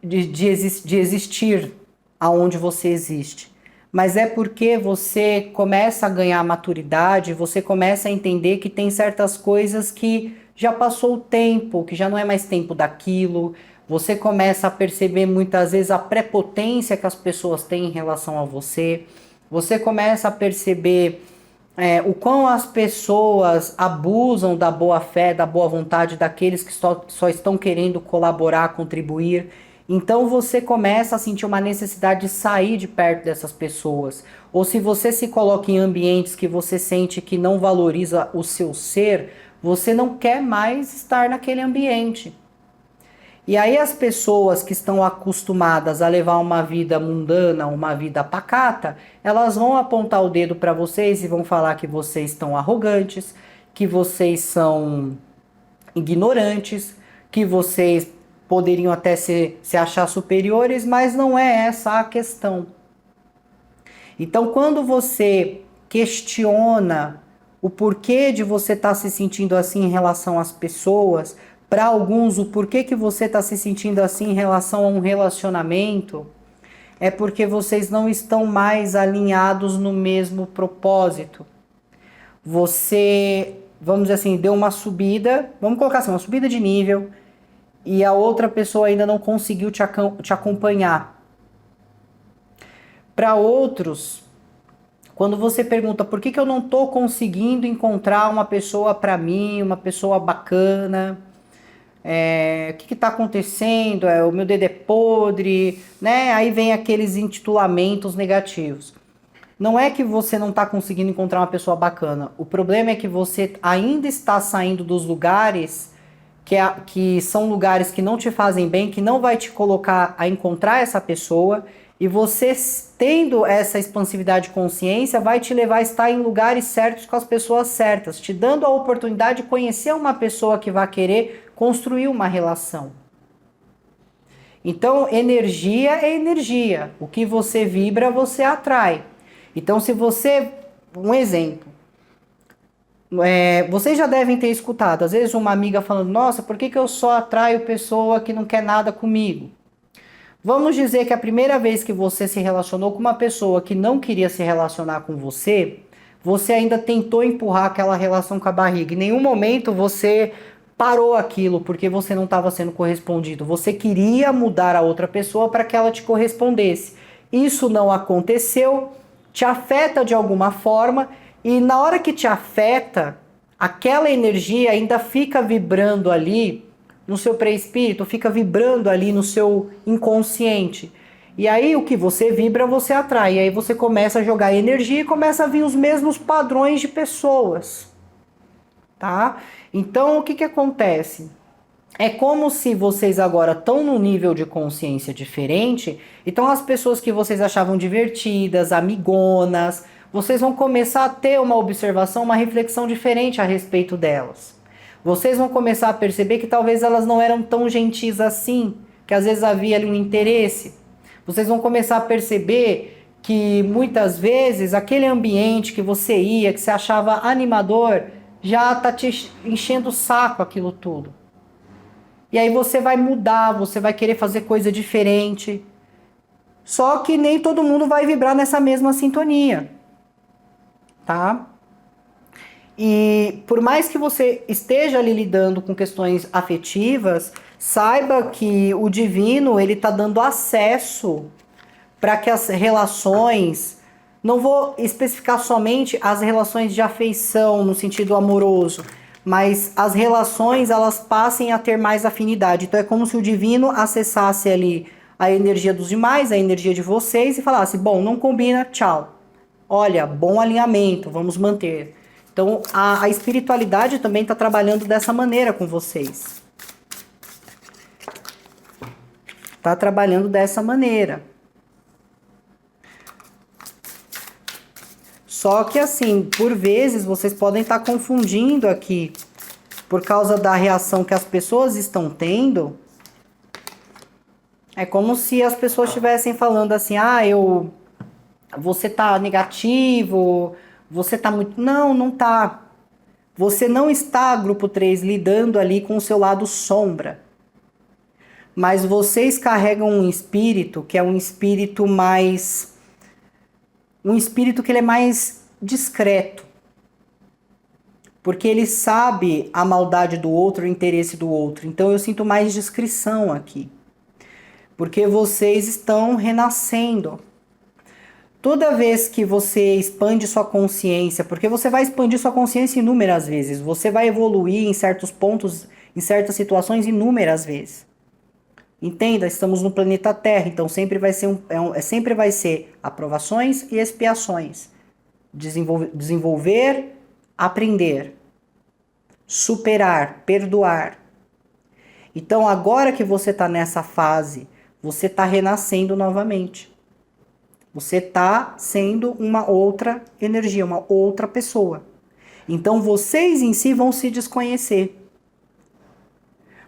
existir aonde você existe. Mas é porque você começa a ganhar maturidade, você começa a entender que tem certas coisas que já passou o tempo, que já não é mais tempo daquilo. Você começa a perceber muitas vezes a prepotência que as pessoas têm em relação a você. Você começa a perceber o quão as pessoas abusam da boa fé, da boa vontade daqueles que só estão querendo colaborar, contribuir. Então você começa a sentir uma necessidade de sair de perto dessas pessoas. Ou se você se coloca em ambientes que você sente que não valoriza o seu ser, você não quer mais estar naquele ambiente. E aí as pessoas que estão acostumadas a levar uma vida mundana, uma vida pacata, elas vão apontar o dedo para vocês e vão falar que vocês estão arrogantes, que vocês são ignorantes, que vocês poderiam até se achar superiores, mas não é essa a questão. Então, quando você questiona o porquê de você estar se sentindo assim em relação às pessoas, para alguns o porquê que você está se sentindo assim em relação a um relacionamento, é porque vocês não estão mais alinhados no mesmo propósito. Você, vamos dizer assim, deu uma subida, vamos colocar assim, uma subida de nível, e a outra pessoa ainda não conseguiu te acompanhar. Para outros, quando você pergunta por que eu não estou conseguindo encontrar uma pessoa para mim, uma pessoa bacana, o que está acontecendo, o meu dedo é podre, né? Aí vem aqueles intitulamentos negativos. Não é que você não está conseguindo encontrar uma pessoa bacana, o problema é que você ainda está saindo dos lugares que são lugares que não te fazem bem, que não vai te colocar a encontrar essa pessoa, e você tendo essa expansividade de consciência vai te levar a estar em lugares certos com as pessoas certas, te dando a oportunidade de conhecer uma pessoa que vai querer construir uma relação. Então, energia é energia. O que você vibra, você atrai. Então, se você... Um exemplo. Vocês já devem ter escutado, às vezes uma amiga falando, nossa, por que eu só atraio pessoa que não quer nada comigo? Vamos dizer que a primeira vez que você se relacionou com uma pessoa que não queria se relacionar com você, você ainda tentou empurrar aquela relação com a barriga. Em nenhum momento você parou aquilo porque você não estava sendo correspondido. Você queria mudar a outra pessoa para que ela te correspondesse. Isso não aconteceu, te afeta de alguma forma, e na hora que te afeta, aquela energia ainda fica vibrando ali no seu pré-espírito, fica vibrando ali no seu inconsciente. E aí o que você vibra, você atrai. E aí você começa a jogar energia e começa a vir os mesmos padrões de pessoas. Tá? Então o que acontece? É como se vocês agora estão num nível de consciência diferente, então as pessoas que vocês achavam divertidas, amigonas, vocês vão começar a ter uma observação, uma reflexão diferente a respeito delas. Vocês vão começar a perceber que talvez elas não eram tão gentis assim, que às vezes havia ali um interesse. Vocês vão começar a perceber que muitas vezes aquele ambiente que você ia, que você achava animador, já está te enchendo o saco aquilo tudo. E aí você vai mudar, você vai querer fazer coisa diferente. Só que nem todo mundo vai vibrar nessa mesma sintonia. Tá? E por mais que você esteja ali lidando com questões afetivas, saiba que o divino, ele está dando acesso para que as relações, não vou especificar somente as relações de afeição no sentido amoroso, mas as relações, elas passem a ter mais afinidade. Então é como se o divino acessasse ali a energia dos demais, a energia de vocês, e falasse, bom, não combina, tchau. Olha, bom alinhamento, vamos manter. Então, a espiritualidade também está trabalhando dessa maneira com vocês. Está trabalhando dessa maneira. Só que assim, por vezes, vocês podem estar confundindo aqui, por causa da reação que as pessoas estão tendo. É como se as pessoas estivessem falando assim, você tá negativo, você tá muito... Não, não tá. Você não está, grupo 3, lidando ali com o seu lado sombra. Mas vocês carregam um espírito que é um espírito mais... Um espírito que ele é mais discreto. Porque ele sabe a maldade do outro, o interesse do outro. Então eu sinto mais discrição aqui. Porque vocês estão renascendo. Toda vez que você expande sua consciência, porque você vai expandir sua consciência inúmeras vezes, você vai evoluir em certos pontos, em certas situações inúmeras vezes. Entenda, estamos no planeta Terra, então sempre vai ser, sempre vai ser aprovações e expiações. Desenvolver, aprender, superar, perdoar. Então agora que você está nessa fase, você está renascendo novamente. Você está sendo uma outra energia, uma outra pessoa. Então vocês em si vão se desconhecer.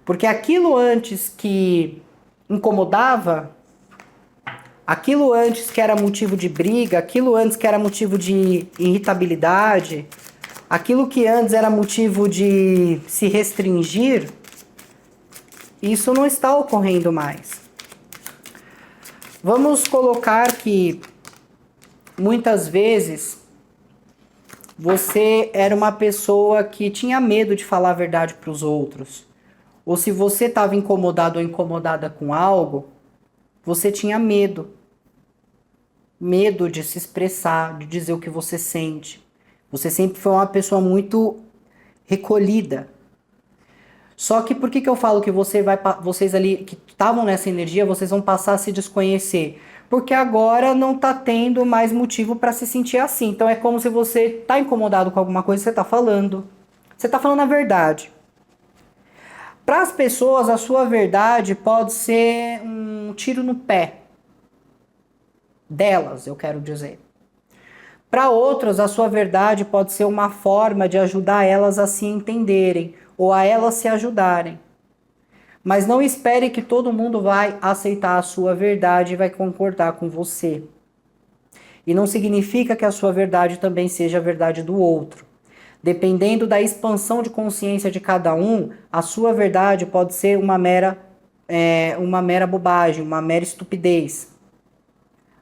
Porque aquilo antes que incomodava, aquilo antes que era motivo de briga, aquilo antes que era motivo de irritabilidade, aquilo que antes era motivo de se restringir, isso não está ocorrendo mais. Vamos colocar que muitas vezes você era uma pessoa que tinha medo de falar a verdade para os outros. Ou se você estava incomodado ou incomodada com algo, você tinha medo. Medo de se expressar, de dizer o que você sente. Você sempre foi uma pessoa muito recolhida. Só que por que eu falo que vocês ali que estavam nessa energia, vocês vão passar a se desconhecer? Porque agora não está tendo mais motivo para se sentir assim. Então é como se você está incomodado com alguma coisa que você está falando. Você está falando a verdade. Para as pessoas, a sua verdade pode ser um tiro no pé. Delas, eu quero dizer. Para outras, a sua verdade pode ser uma forma de ajudar elas a se entenderem ou a elas se ajudarem. Mas não espere que todo mundo vai aceitar a sua verdade e vai concordar com você. E não significa que a sua verdade também seja a verdade do outro. Dependendo da expansão de consciência de cada um, a sua verdade pode ser uma mera bobagem, uma mera estupidez.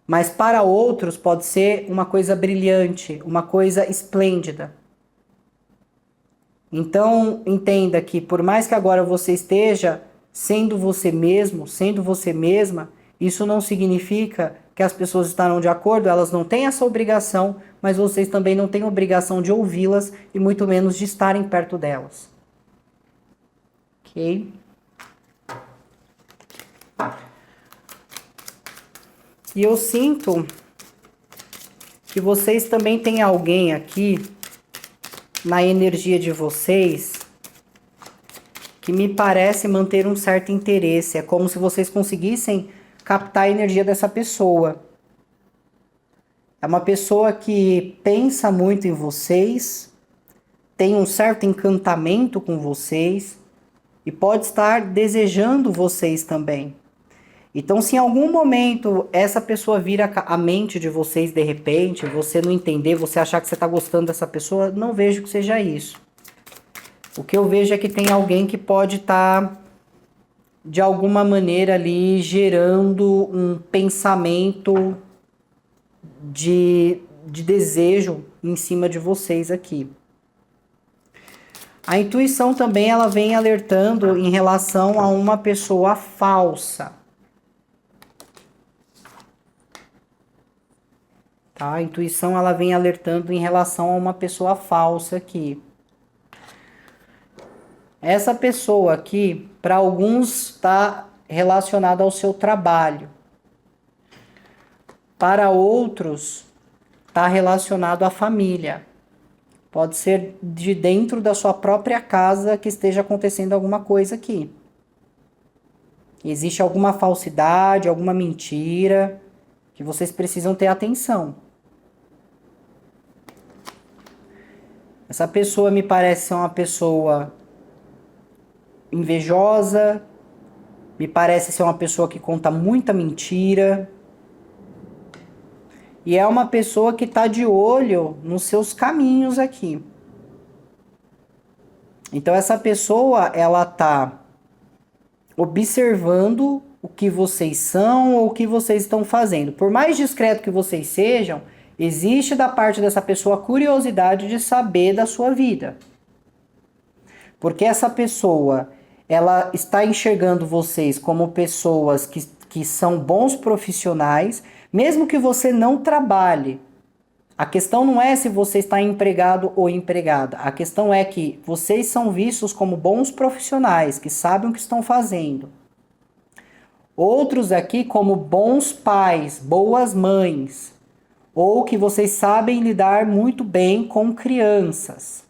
Mas para outros pode ser uma coisa brilhante, uma coisa esplêndida. Então, entenda que por mais que agora você esteja sendo você mesmo, sendo você mesma, isso não significa que as pessoas estarão de acordo, elas não têm essa obrigação, mas vocês também não têm obrigação de ouvi-las e muito menos de estarem perto delas. Ok? E eu sinto que vocês também têm alguém aqui na energia de vocês que me parece manter um certo interesse. É como se vocês conseguissem captar a energia dessa pessoa. É uma pessoa que pensa muito em vocês, tem um certo encantamento com vocês e pode estar desejando vocês também. Então, se em algum momento essa pessoa vira a mente de vocês de repente, você não entender, você achar que você está gostando dessa pessoa, não vejo que seja isso. O que eu vejo é que tem alguém que pode estar, de alguma maneira ali, gerando um pensamento de desejo em cima de vocês aqui. A intuição também ela vem alertando em relação a uma pessoa falsa. Tá? A intuição ela vem alertando em relação a uma pessoa falsa aqui. Essa pessoa aqui, para alguns, está relacionada ao seu trabalho. Para outros, está relacionado à família. Pode ser de dentro da sua própria casa que esteja acontecendo alguma coisa aqui. Existe alguma falsidade, alguma mentira que vocês precisam ter atenção. Essa pessoa me parece ser uma pessoa invejosa, me parece ser uma pessoa que conta muita mentira. E é uma pessoa que está de olho nos seus caminhos aqui. Então essa pessoa, ela está observando o que vocês são ou o que vocês estão fazendo. Por mais discreto que vocês sejam, existe da parte dessa pessoa a curiosidade de saber da sua vida. Porque essa pessoa, ela está enxergando vocês como pessoas que são bons profissionais, mesmo que você não trabalhe. A questão não é se você está empregado ou empregada. A questão é que vocês são vistos como bons profissionais, que sabem o que estão fazendo. Outros aqui como bons pais, boas mães, ou que vocês sabem lidar muito bem com crianças.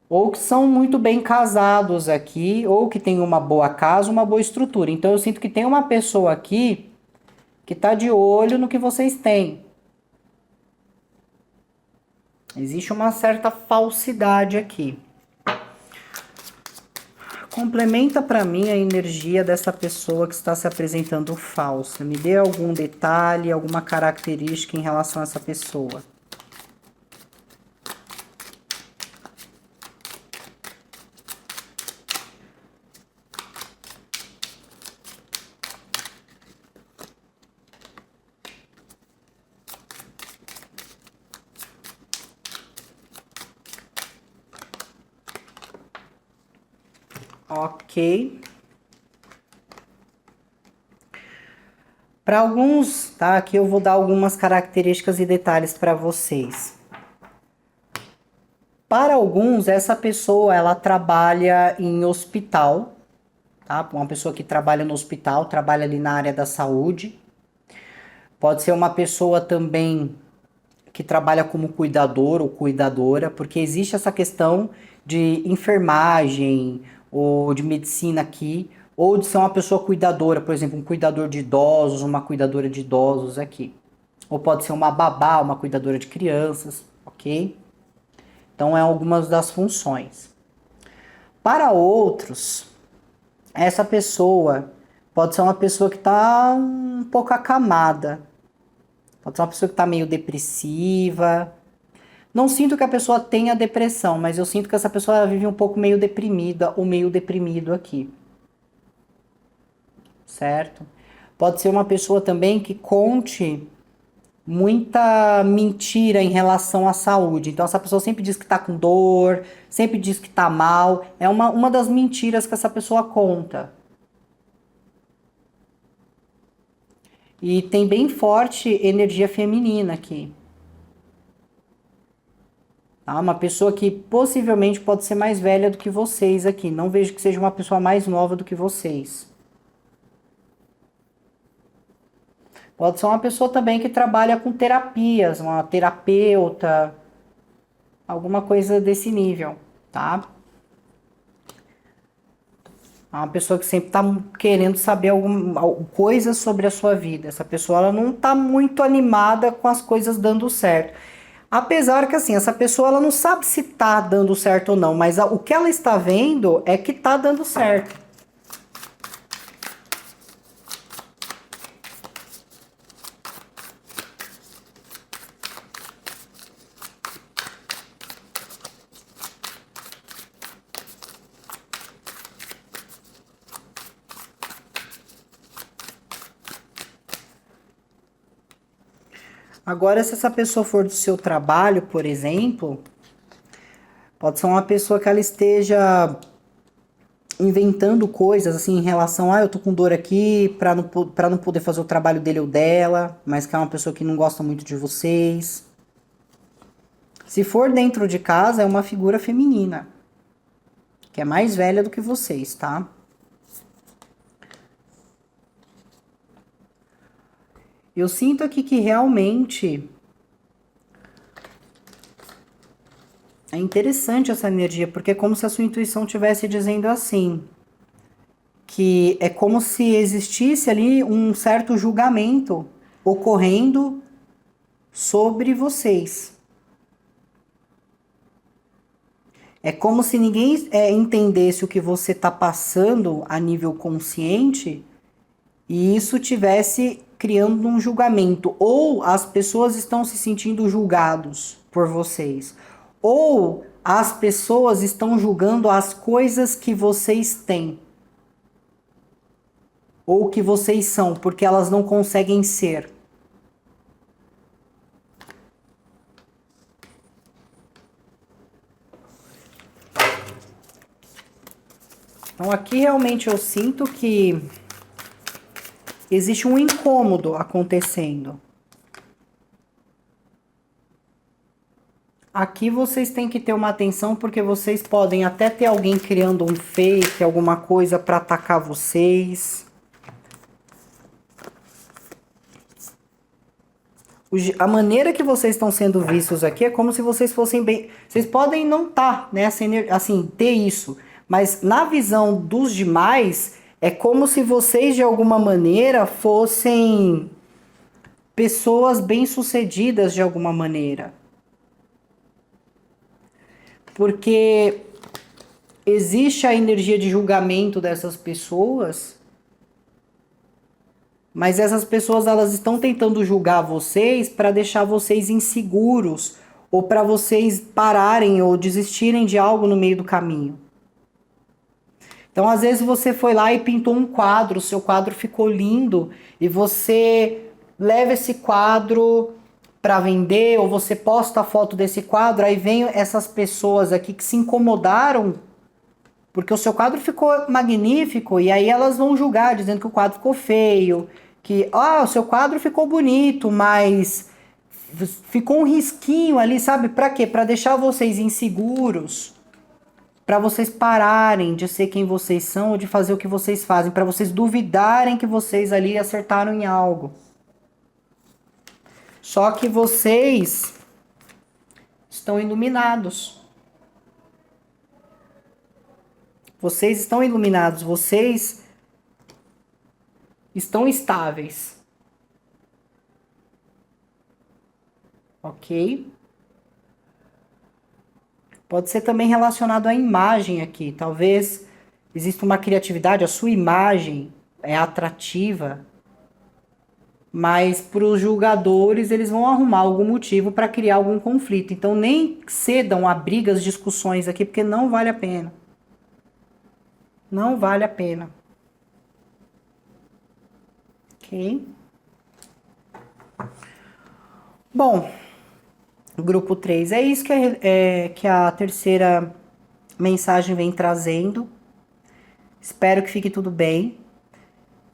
Ou que são muito bem casados aqui, ou que tem uma boa casa, uma boa estrutura. Então eu sinto que tem uma pessoa aqui que tá de olho no que vocês têm. Existe uma certa falsidade aqui. Complementa para mim a energia dessa pessoa que está se apresentando falsa. Me dê algum detalhe, alguma característica em relação a essa pessoa. Ok. Para alguns, tá? Aqui eu vou dar algumas características e detalhes para vocês. Para alguns, essa pessoa ela trabalha em hospital, tá? Uma pessoa que trabalha no hospital, trabalha ali na área da saúde. Pode ser uma pessoa também que trabalha como cuidador ou cuidadora, porque existe essa questão de enfermagem ou de medicina aqui, ou de ser uma pessoa cuidadora, por exemplo, um cuidador de idosos, uma cuidadora de idosos aqui. Ou pode ser uma babá, uma cuidadora de crianças, ok? Então, é algumas das funções. Para outros, essa pessoa pode ser uma pessoa que está um pouco acamada, pode ser uma pessoa que está meio depressiva. Não sinto que a pessoa tenha depressão, mas eu sinto que essa pessoa vive um pouco meio deprimida ou meio deprimido aqui. Certo? Pode ser uma pessoa também que conte muita mentira em relação à saúde. Então essa pessoa sempre diz que tá com dor, sempre diz que tá mal. É uma das mentiras que essa pessoa conta. E tem bem forte energia feminina aqui. Tá? Uma pessoa que possivelmente pode ser mais velha do que vocês aqui. Não vejo que seja uma pessoa mais nova do que vocês. Pode ser uma pessoa também que trabalha com terapias, uma terapeuta, alguma coisa desse nível, tá? É uma pessoa que sempre está querendo saber coisas sobre a sua vida. Essa pessoa ela não está muito animada com as coisas dando certo. Apesar que assim, essa pessoa ela não sabe se está dando certo ou não, mas o que ela está vendo é que está dando certo. Agora, se essa pessoa for do seu trabalho, por exemplo, pode ser uma pessoa que ela esteja inventando coisas assim em relação, eu tô com dor aqui para não poder fazer o trabalho dele ou dela, mas que é uma pessoa que não gosta muito de vocês. Se for dentro de casa, é uma figura feminina, que é mais velha do que vocês, tá? Eu sinto aqui que realmente é interessante essa energia, porque é como se a sua intuição estivesse dizendo assim, que é como se existisse ali um certo julgamento ocorrendo sobre vocês. É como se ninguém entendesse o que você está passando a nível consciente e isso tivesse criando um julgamento. Ou as pessoas estão se sentindo julgados por vocês. Ou as pessoas estão julgando as coisas que vocês têm. Ou que vocês são, porque elas não conseguem ser. Então aqui realmente eu sinto que existe um incômodo acontecendo. Aqui vocês têm que ter uma atenção porque vocês podem até ter alguém criando um fake, alguma coisa para atacar vocês. A maneira que vocês estão sendo vistos aqui é como se vocês fossem bem... Vocês podem não estar, né, assim, ter isso. Mas na visão dos demais, é como se vocês, de alguma maneira, fossem pessoas bem-sucedidas de alguma maneira. Porque existe a energia de julgamento dessas pessoas, mas essas pessoas elas estão tentando julgar vocês para deixar vocês inseguros ou para vocês pararem ou desistirem de algo no meio do caminho. Então, às vezes você foi lá e pintou um quadro, o seu quadro ficou lindo e você leva esse quadro para vender ou você posta a foto desse quadro, aí vem essas pessoas aqui que se incomodaram porque o seu quadro ficou magnífico e aí elas vão julgar dizendo que o quadro ficou feio, que o seu quadro ficou bonito, mas ficou um risquinho ali, sabe? Para quê? Para deixar vocês inseguros, para vocês pararem de ser quem vocês são ou de fazer o que vocês fazem, para vocês duvidarem que vocês ali acertaram em algo. Só que vocês estão iluminados. Vocês estão iluminados, vocês estão estáveis. Ok? Pode ser também relacionado à imagem aqui. Talvez exista uma criatividade, a sua imagem é atrativa, mas para os julgadores eles vão arrumar algum motivo para criar algum conflito. Então nem cedam a brigas, discussões aqui, porque não vale a pena. Não vale a pena. Ok? Bom, grupo 3 é isso que a terceira mensagem vem trazendo. Espero que fique tudo bem.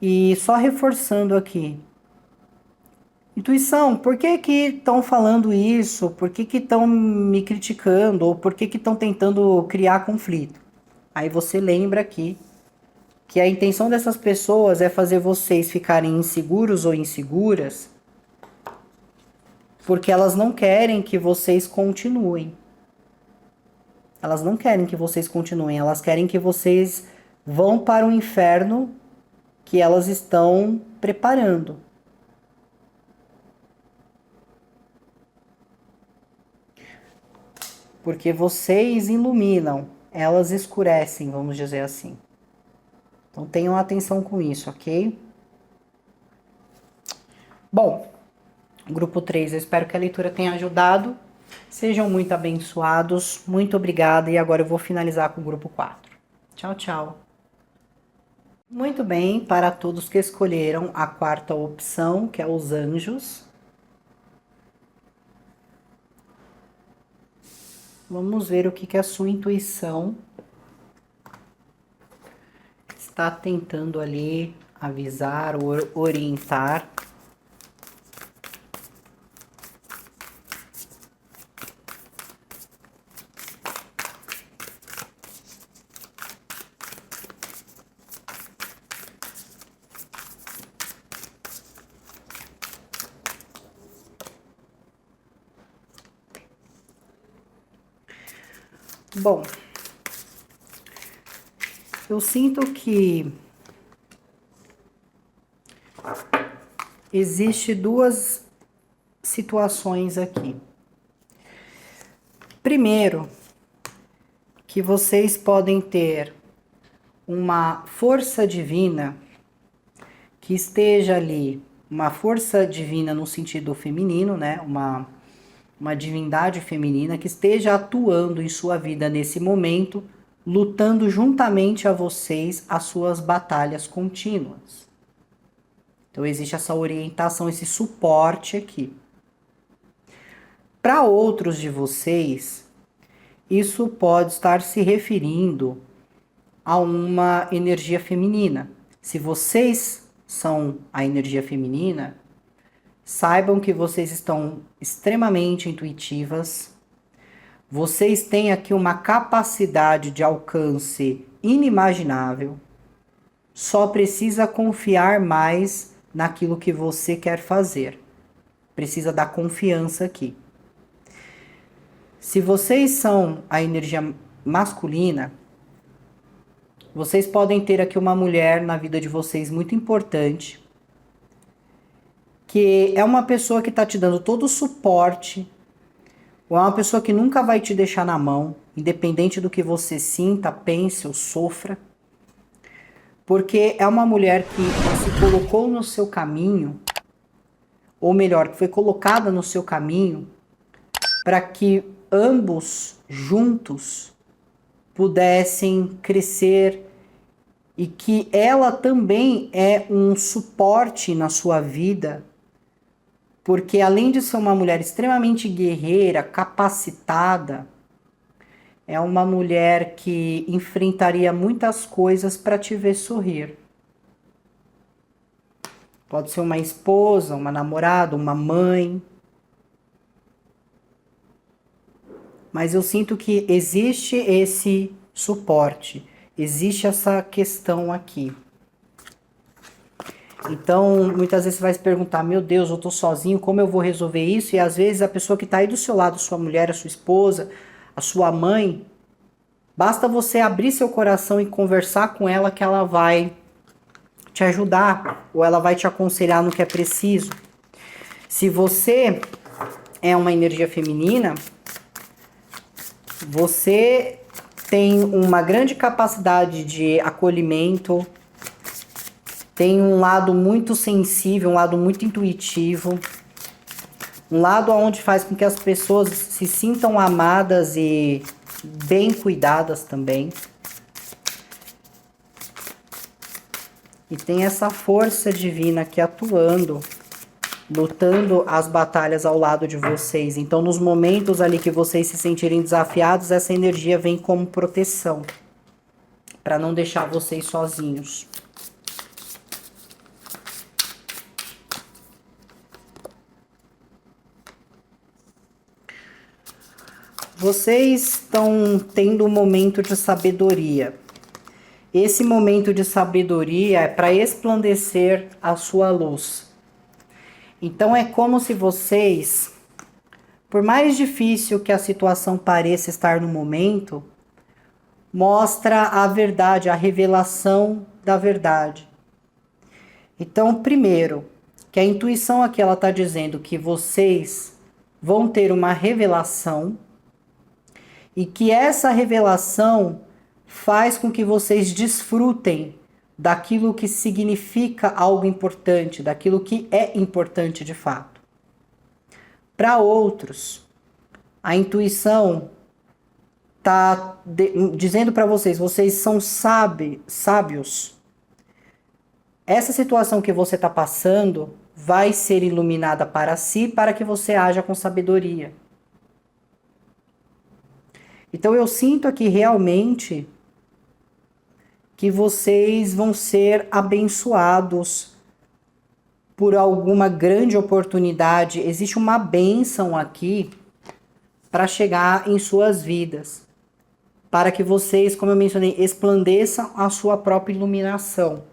E só reforçando aqui. Intuição, por que estão falando isso? Por que estão me criticando? Ou por que estão tentando criar conflito? Aí você lembra aqui que a intenção dessas pessoas é fazer vocês ficarem inseguros ou inseguras porque elas não querem que vocês continuem. Elas não querem que vocês continuem, elas querem que vocês vão para o inferno que elas estão preparando. Porque vocês iluminam, elas escurecem, vamos dizer assim. Então tenham atenção com isso, ok? Bom, grupo 3, eu espero que a leitura tenha ajudado. Sejam muito abençoados, muito obrigada. E agora eu vou finalizar com o grupo 4. Tchau, tchau. Muito bem, para todos que escolheram a quarta opção, que é os anjos. Vamos ver o que a sua intuição está tentando ali avisar ou orientar. Bom, eu sinto que existe duas situações aqui. Primeiro, que vocês podem ter uma força divina que esteja ali, uma força divina no sentido feminino, né? Uma divindade feminina que esteja atuando em sua vida nesse momento, lutando juntamente a vocês as suas batalhas contínuas. Então existe essa orientação, esse suporte aqui. Para outros de vocês, isso pode estar se referindo a uma energia feminina. Se vocês são a energia feminina, saibam que vocês estão extremamente intuitivas, Vocês têm aqui uma capacidade de alcance inimaginável. Só precisa confiar mais naquilo que você quer fazer. Precisa dar confiança aqui. Se vocês são a energia masculina, vocês podem ter aqui uma mulher na vida de vocês muito importante, que é uma pessoa que está te dando todo o suporte, ou é uma pessoa que nunca vai te deixar na mão, independente do que você sinta, pense ou sofra, porque é uma mulher que se colocou no seu caminho, ou melhor, que foi colocada no seu caminho, para que ambos juntos pudessem crescer e que ela também é um suporte na sua vida, porque além de ser uma mulher extremamente guerreira, capacitada, é uma mulher que enfrentaria muitas coisas para te ver sorrir. Pode ser uma esposa, uma namorada, uma mãe. Mas eu sinto que existe esse suporte, existe essa questão aqui. Então, muitas vezes você vai se perguntar, meu Deus, eu tô sozinho, como eu vou resolver isso? E às vezes a pessoa que tá aí do seu lado, sua mulher, a sua esposa, a sua mãe, basta você abrir seu coração e conversar com ela que ela vai te ajudar, ou ela vai te aconselhar no que é preciso. Se você é uma energia feminina, você tem uma grande capacidade de acolhimento, tem um lado muito sensível, um lado muito intuitivo, um lado onde faz com que as pessoas se sintam amadas e bem cuidadas também. E tem essa força divina aqui atuando, lutando as batalhas ao lado de vocês. Então, nos momentos ali que vocês se sentirem desafiados, essa energia vem como proteção, para não deixar vocês sozinhos. Vocês estão tendo um momento de sabedoria. Esse momento de sabedoria é para resplandecer a sua luz. Então é como se vocês, por mais difícil que a situação pareça estar no momento, mostra a verdade, a revelação da verdade. Então, primeiro, que a intuição aqui ela está dizendo que vocês vão ter uma revelação e que essa revelação faz com que vocês desfrutem daquilo que significa algo importante, daquilo que é importante de fato. Para outros, a intuição está dizendo para vocês, vocês são sábios. Essa situação que você está passando vai ser iluminada para si, para que você haja com sabedoria. Então eu sinto aqui realmente que vocês vão ser abençoados por alguma grande oportunidade. Existe uma bênção aqui para chegar em suas vidas, para que vocês, como eu mencionei, resplandeçam a sua própria iluminação.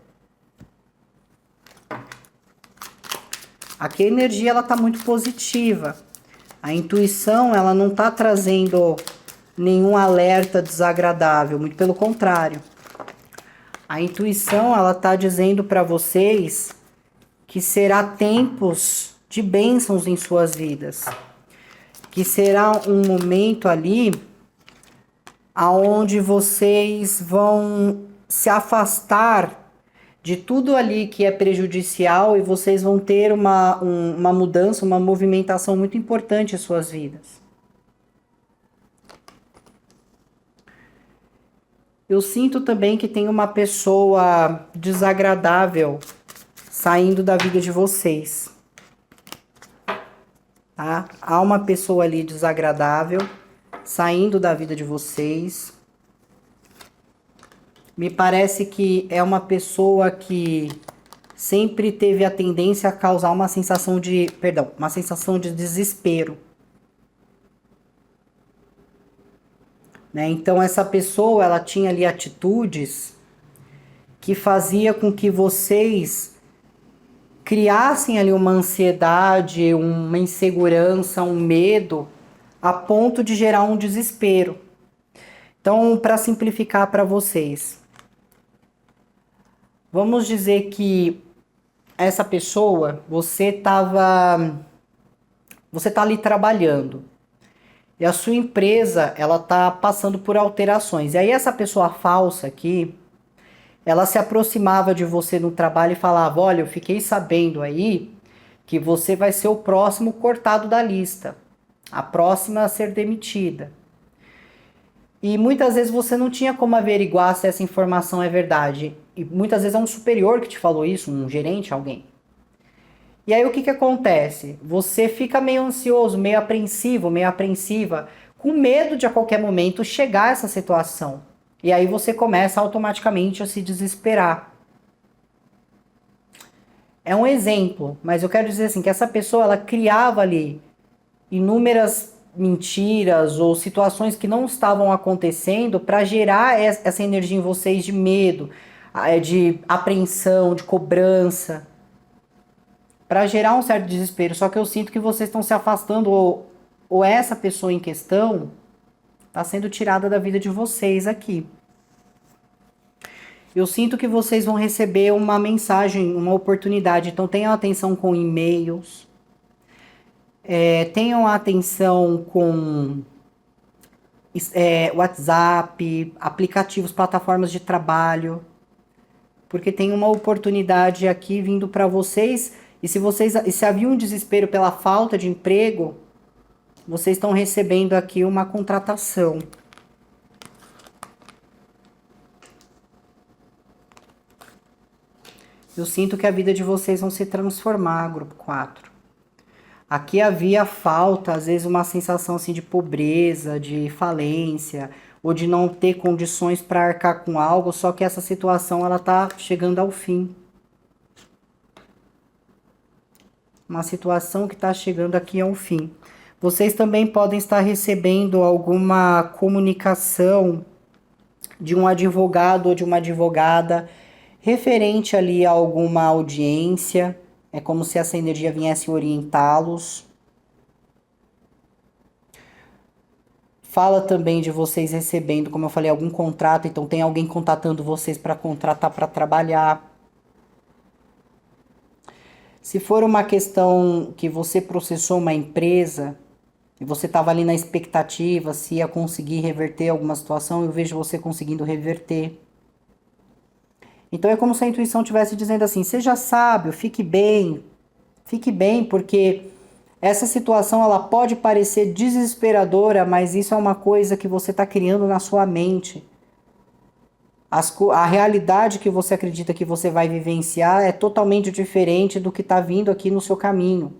Aqui a energia ela está muito positiva. A intuição ela não está trazendo nenhum alerta desagradável, muito pelo contrário. A intuição ela está dizendo para vocês que será tempos de bênçãos em suas vidas, que será um momento ali aonde vocês vão se afastar de tudo ali que é prejudicial e vocês vão ter uma mudança, uma movimentação muito importante em suas vidas. Eu sinto também que tem uma pessoa desagradável saindo da vida de vocês. Tá? Há uma pessoa ali desagradável saindo da vida de vocês. Me parece que é uma pessoa que sempre teve a tendência a causar uma sensação de desespero. né? Então essa pessoa, ela tinha ali atitudes que fazia com que vocês criassem ali uma ansiedade, uma insegurança, um medo, a ponto de gerar um desespero. Então, para simplificar para vocês, vamos dizer que essa pessoa, você tá ali trabalhando e a sua empresa, ela tá passando por alterações. E aí essa pessoa falsa aqui, ela se aproximava de você no trabalho e falava: olha, eu fiquei sabendo aí que você vai ser o próximo cortado da lista, a próxima a ser demitida. E muitas vezes você não tinha como averiguar se essa informação é verdade. E muitas vezes é um superior que te falou isso, um gerente, alguém. E aí o que acontece? Você fica meio ansioso, meio apreensivo, meio apreensiva, com medo de a qualquer momento chegar a essa situação. E aí você começa automaticamente a se desesperar. É um exemplo, mas eu quero dizer assim, que essa pessoa, ela criava ali inúmeras mentiras ou situações que não estavam acontecendo para gerar essa energia em vocês de medo, de apreensão, de cobrança, para gerar um certo desespero. Só que eu sinto que vocês estão se afastando, ou essa pessoa em questão está sendo tirada da vida de vocês aqui. Eu sinto que vocês vão receber uma mensagem, uma oportunidade. Então tenham atenção com e-mails. Tenham atenção com WhatsApp, aplicativos, plataformas de trabalho. Porque tem uma oportunidade aqui vindo para vocês. E se havia um desespero pela falta de emprego, vocês estão recebendo aqui uma contratação. Eu sinto que a vida de vocês vão se transformar, grupo 4. Aqui havia falta, às vezes uma sensação assim de pobreza, de falência, ou de não ter condições para arcar com algo, só que essa situação ela tá chegando ao fim. Uma situação que está chegando aqui ao fim. Vocês também podem estar recebendo alguma comunicação de um advogado ou de uma advogada referente ali a alguma audiência. É como se essa energia viesse orientá-los. Fala também de vocês recebendo, como eu falei, algum contrato. Então tem alguém contatando vocês para contratar para trabalhar. Se for uma questão que você processou uma empresa e você estava ali na expectativa se ia conseguir reverter alguma situação, eu vejo você conseguindo reverter. Então é como se a intuição estivesse dizendo assim: seja sábio, fique bem, porque essa situação ela pode parecer desesperadora, mas isso é uma coisa que você está criando na sua mente. A realidade que você acredita que você vai vivenciar é totalmente diferente do que está vindo aqui no seu caminho.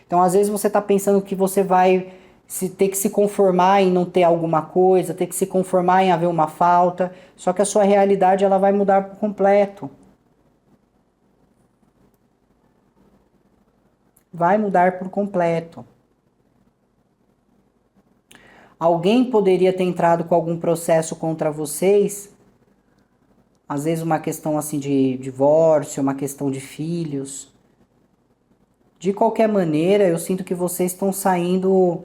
Então, às vezes você está pensando que você vai ter que se conformar em não ter alguma coisa, ter que se conformar em haver uma falta, só que a sua realidade ela vai mudar por completo. Vai mudar por completo. Alguém poderia ter entrado com algum processo contra vocês, às vezes uma questão assim de divórcio, uma questão de filhos. De qualquer maneira, eu sinto que vocês estão saindo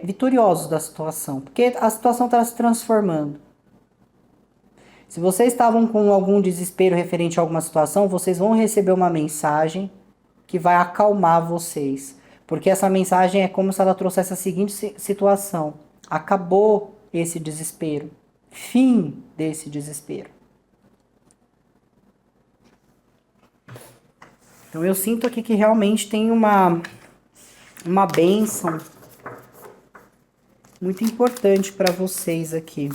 vitoriosos da situação, porque a situação está se transformando. Se vocês estavam com algum desespero referente a alguma situação, vocês vão receber uma mensagem que vai acalmar vocês. Porque essa mensagem é como se ela trouxesse a seguinte situação: acabou esse desespero. Fim desse desespero. Então eu sinto aqui que realmente tem uma bênção muito importante para vocês aqui.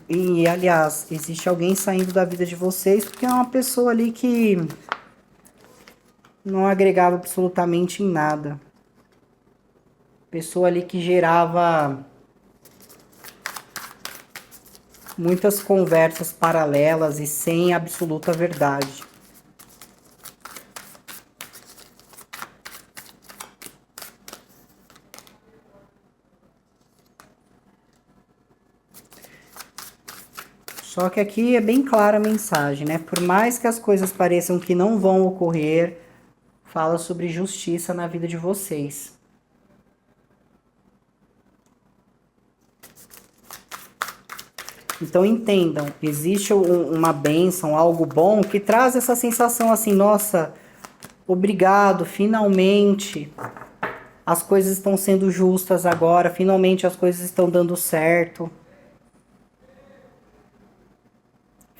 E, aliás, existe alguém saindo da vida de vocês porque é uma pessoa ali que não agregava absolutamente em nada. Pessoa ali que gerava muitas conversas paralelas e sem absoluta verdade. Só que aqui é bem clara a mensagem, né? Por mais que as coisas pareçam que não vão ocorrer, fala sobre justiça na vida de vocês. Então entendam, existe uma bênção, algo bom que traz essa sensação assim, nossa, obrigado, finalmente as coisas estão sendo justas agora, finalmente as coisas estão dando certo.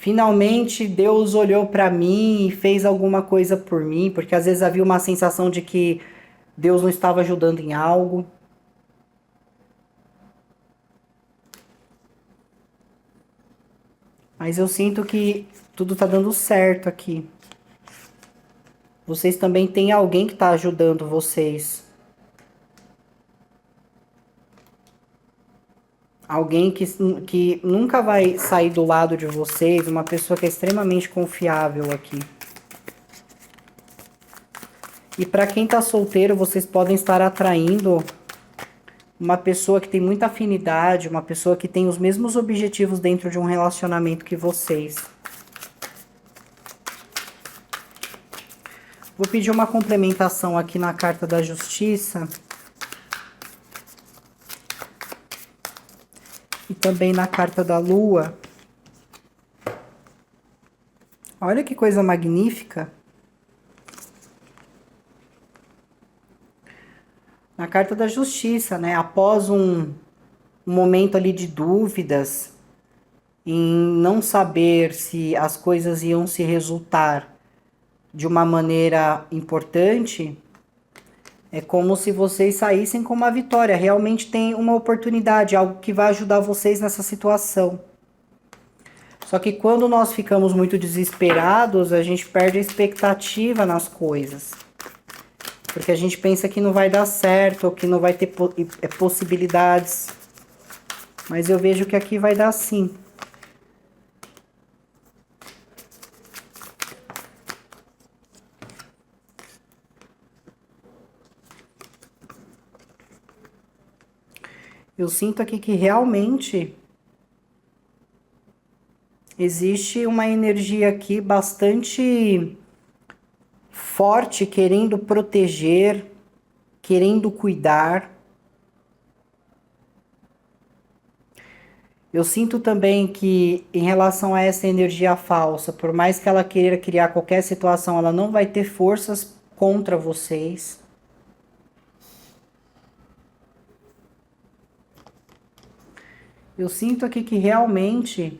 Finalmente Deus olhou para mim e fez alguma coisa por mim, porque às vezes havia uma sensação de que Deus não estava ajudando em algo. Mas eu sinto que tudo tá dando certo aqui. Vocês também têm alguém que tá ajudando vocês. Alguém que nunca vai sair do lado de vocês, uma pessoa que é extremamente confiável aqui. E para quem tá solteiro, vocês podem estar atraindo uma pessoa que tem muita afinidade, uma pessoa que tem os mesmos objetivos dentro de um relacionamento que vocês. Vou pedir uma complementação aqui na carta da Justiça. E também na carta da Lua. Olha que coisa magnífica. Na carta da Justiça, né? Após um momento ali de dúvidas, em não saber se as coisas iam se resultar de uma maneira importante, é como se vocês saíssem com uma vitória. Realmente tem uma oportunidade, algo que vai ajudar vocês nessa situação. Só que quando nós ficamos muito desesperados, a gente perde a expectativa nas coisas. Porque a gente pensa que não vai dar certo, ou que não vai ter possibilidades. Mas eu vejo que aqui vai dar sim. Eu sinto aqui que realmente existe uma energia aqui bastante forte, querendo proteger, querendo cuidar. Eu sinto também que, em relação a essa energia falsa, por mais que ela queira criar qualquer situação, ela não vai ter forças contra vocês. Eu sinto aqui que realmente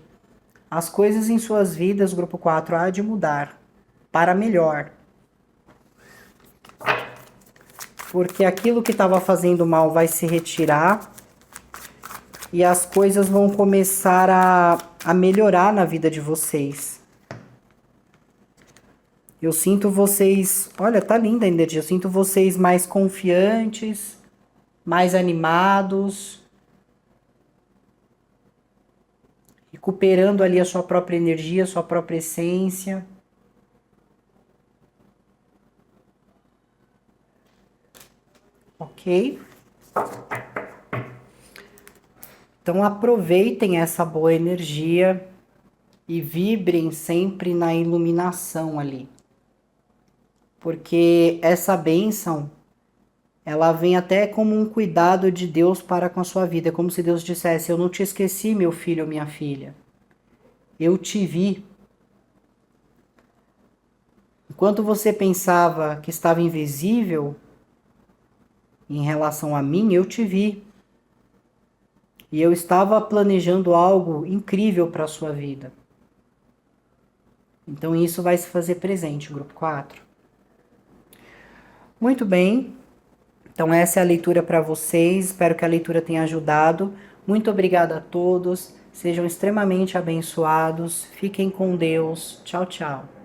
as coisas em suas vidas, grupo 4, há de mudar para melhor. Porque aquilo que estava fazendo mal vai se retirar e as coisas vão começar a melhorar na vida de vocês. Eu sinto vocês, olha, tá linda a energia, eu sinto vocês mais confiantes, mais animados, recuperando ali a sua própria energia, a sua própria essência. Ok? Então aproveitem essa boa energia e vibrem sempre na iluminação ali. Porque essa bênção, ela vem até como um cuidado de Deus para com a sua vida. É como se Deus dissesse, eu não te esqueci, meu filho ou minha filha. Eu te vi. Enquanto você pensava que estava invisível em relação a mim, eu te vi. E eu estava planejando algo incrível para a sua vida. Então isso vai se fazer presente, grupo 4. Muito bem. Então essa é a leitura para vocês. Espero que a leitura tenha ajudado. Muito obrigada a todos. Sejam extremamente abençoados. Fiquem com Deus. Tchau, tchau.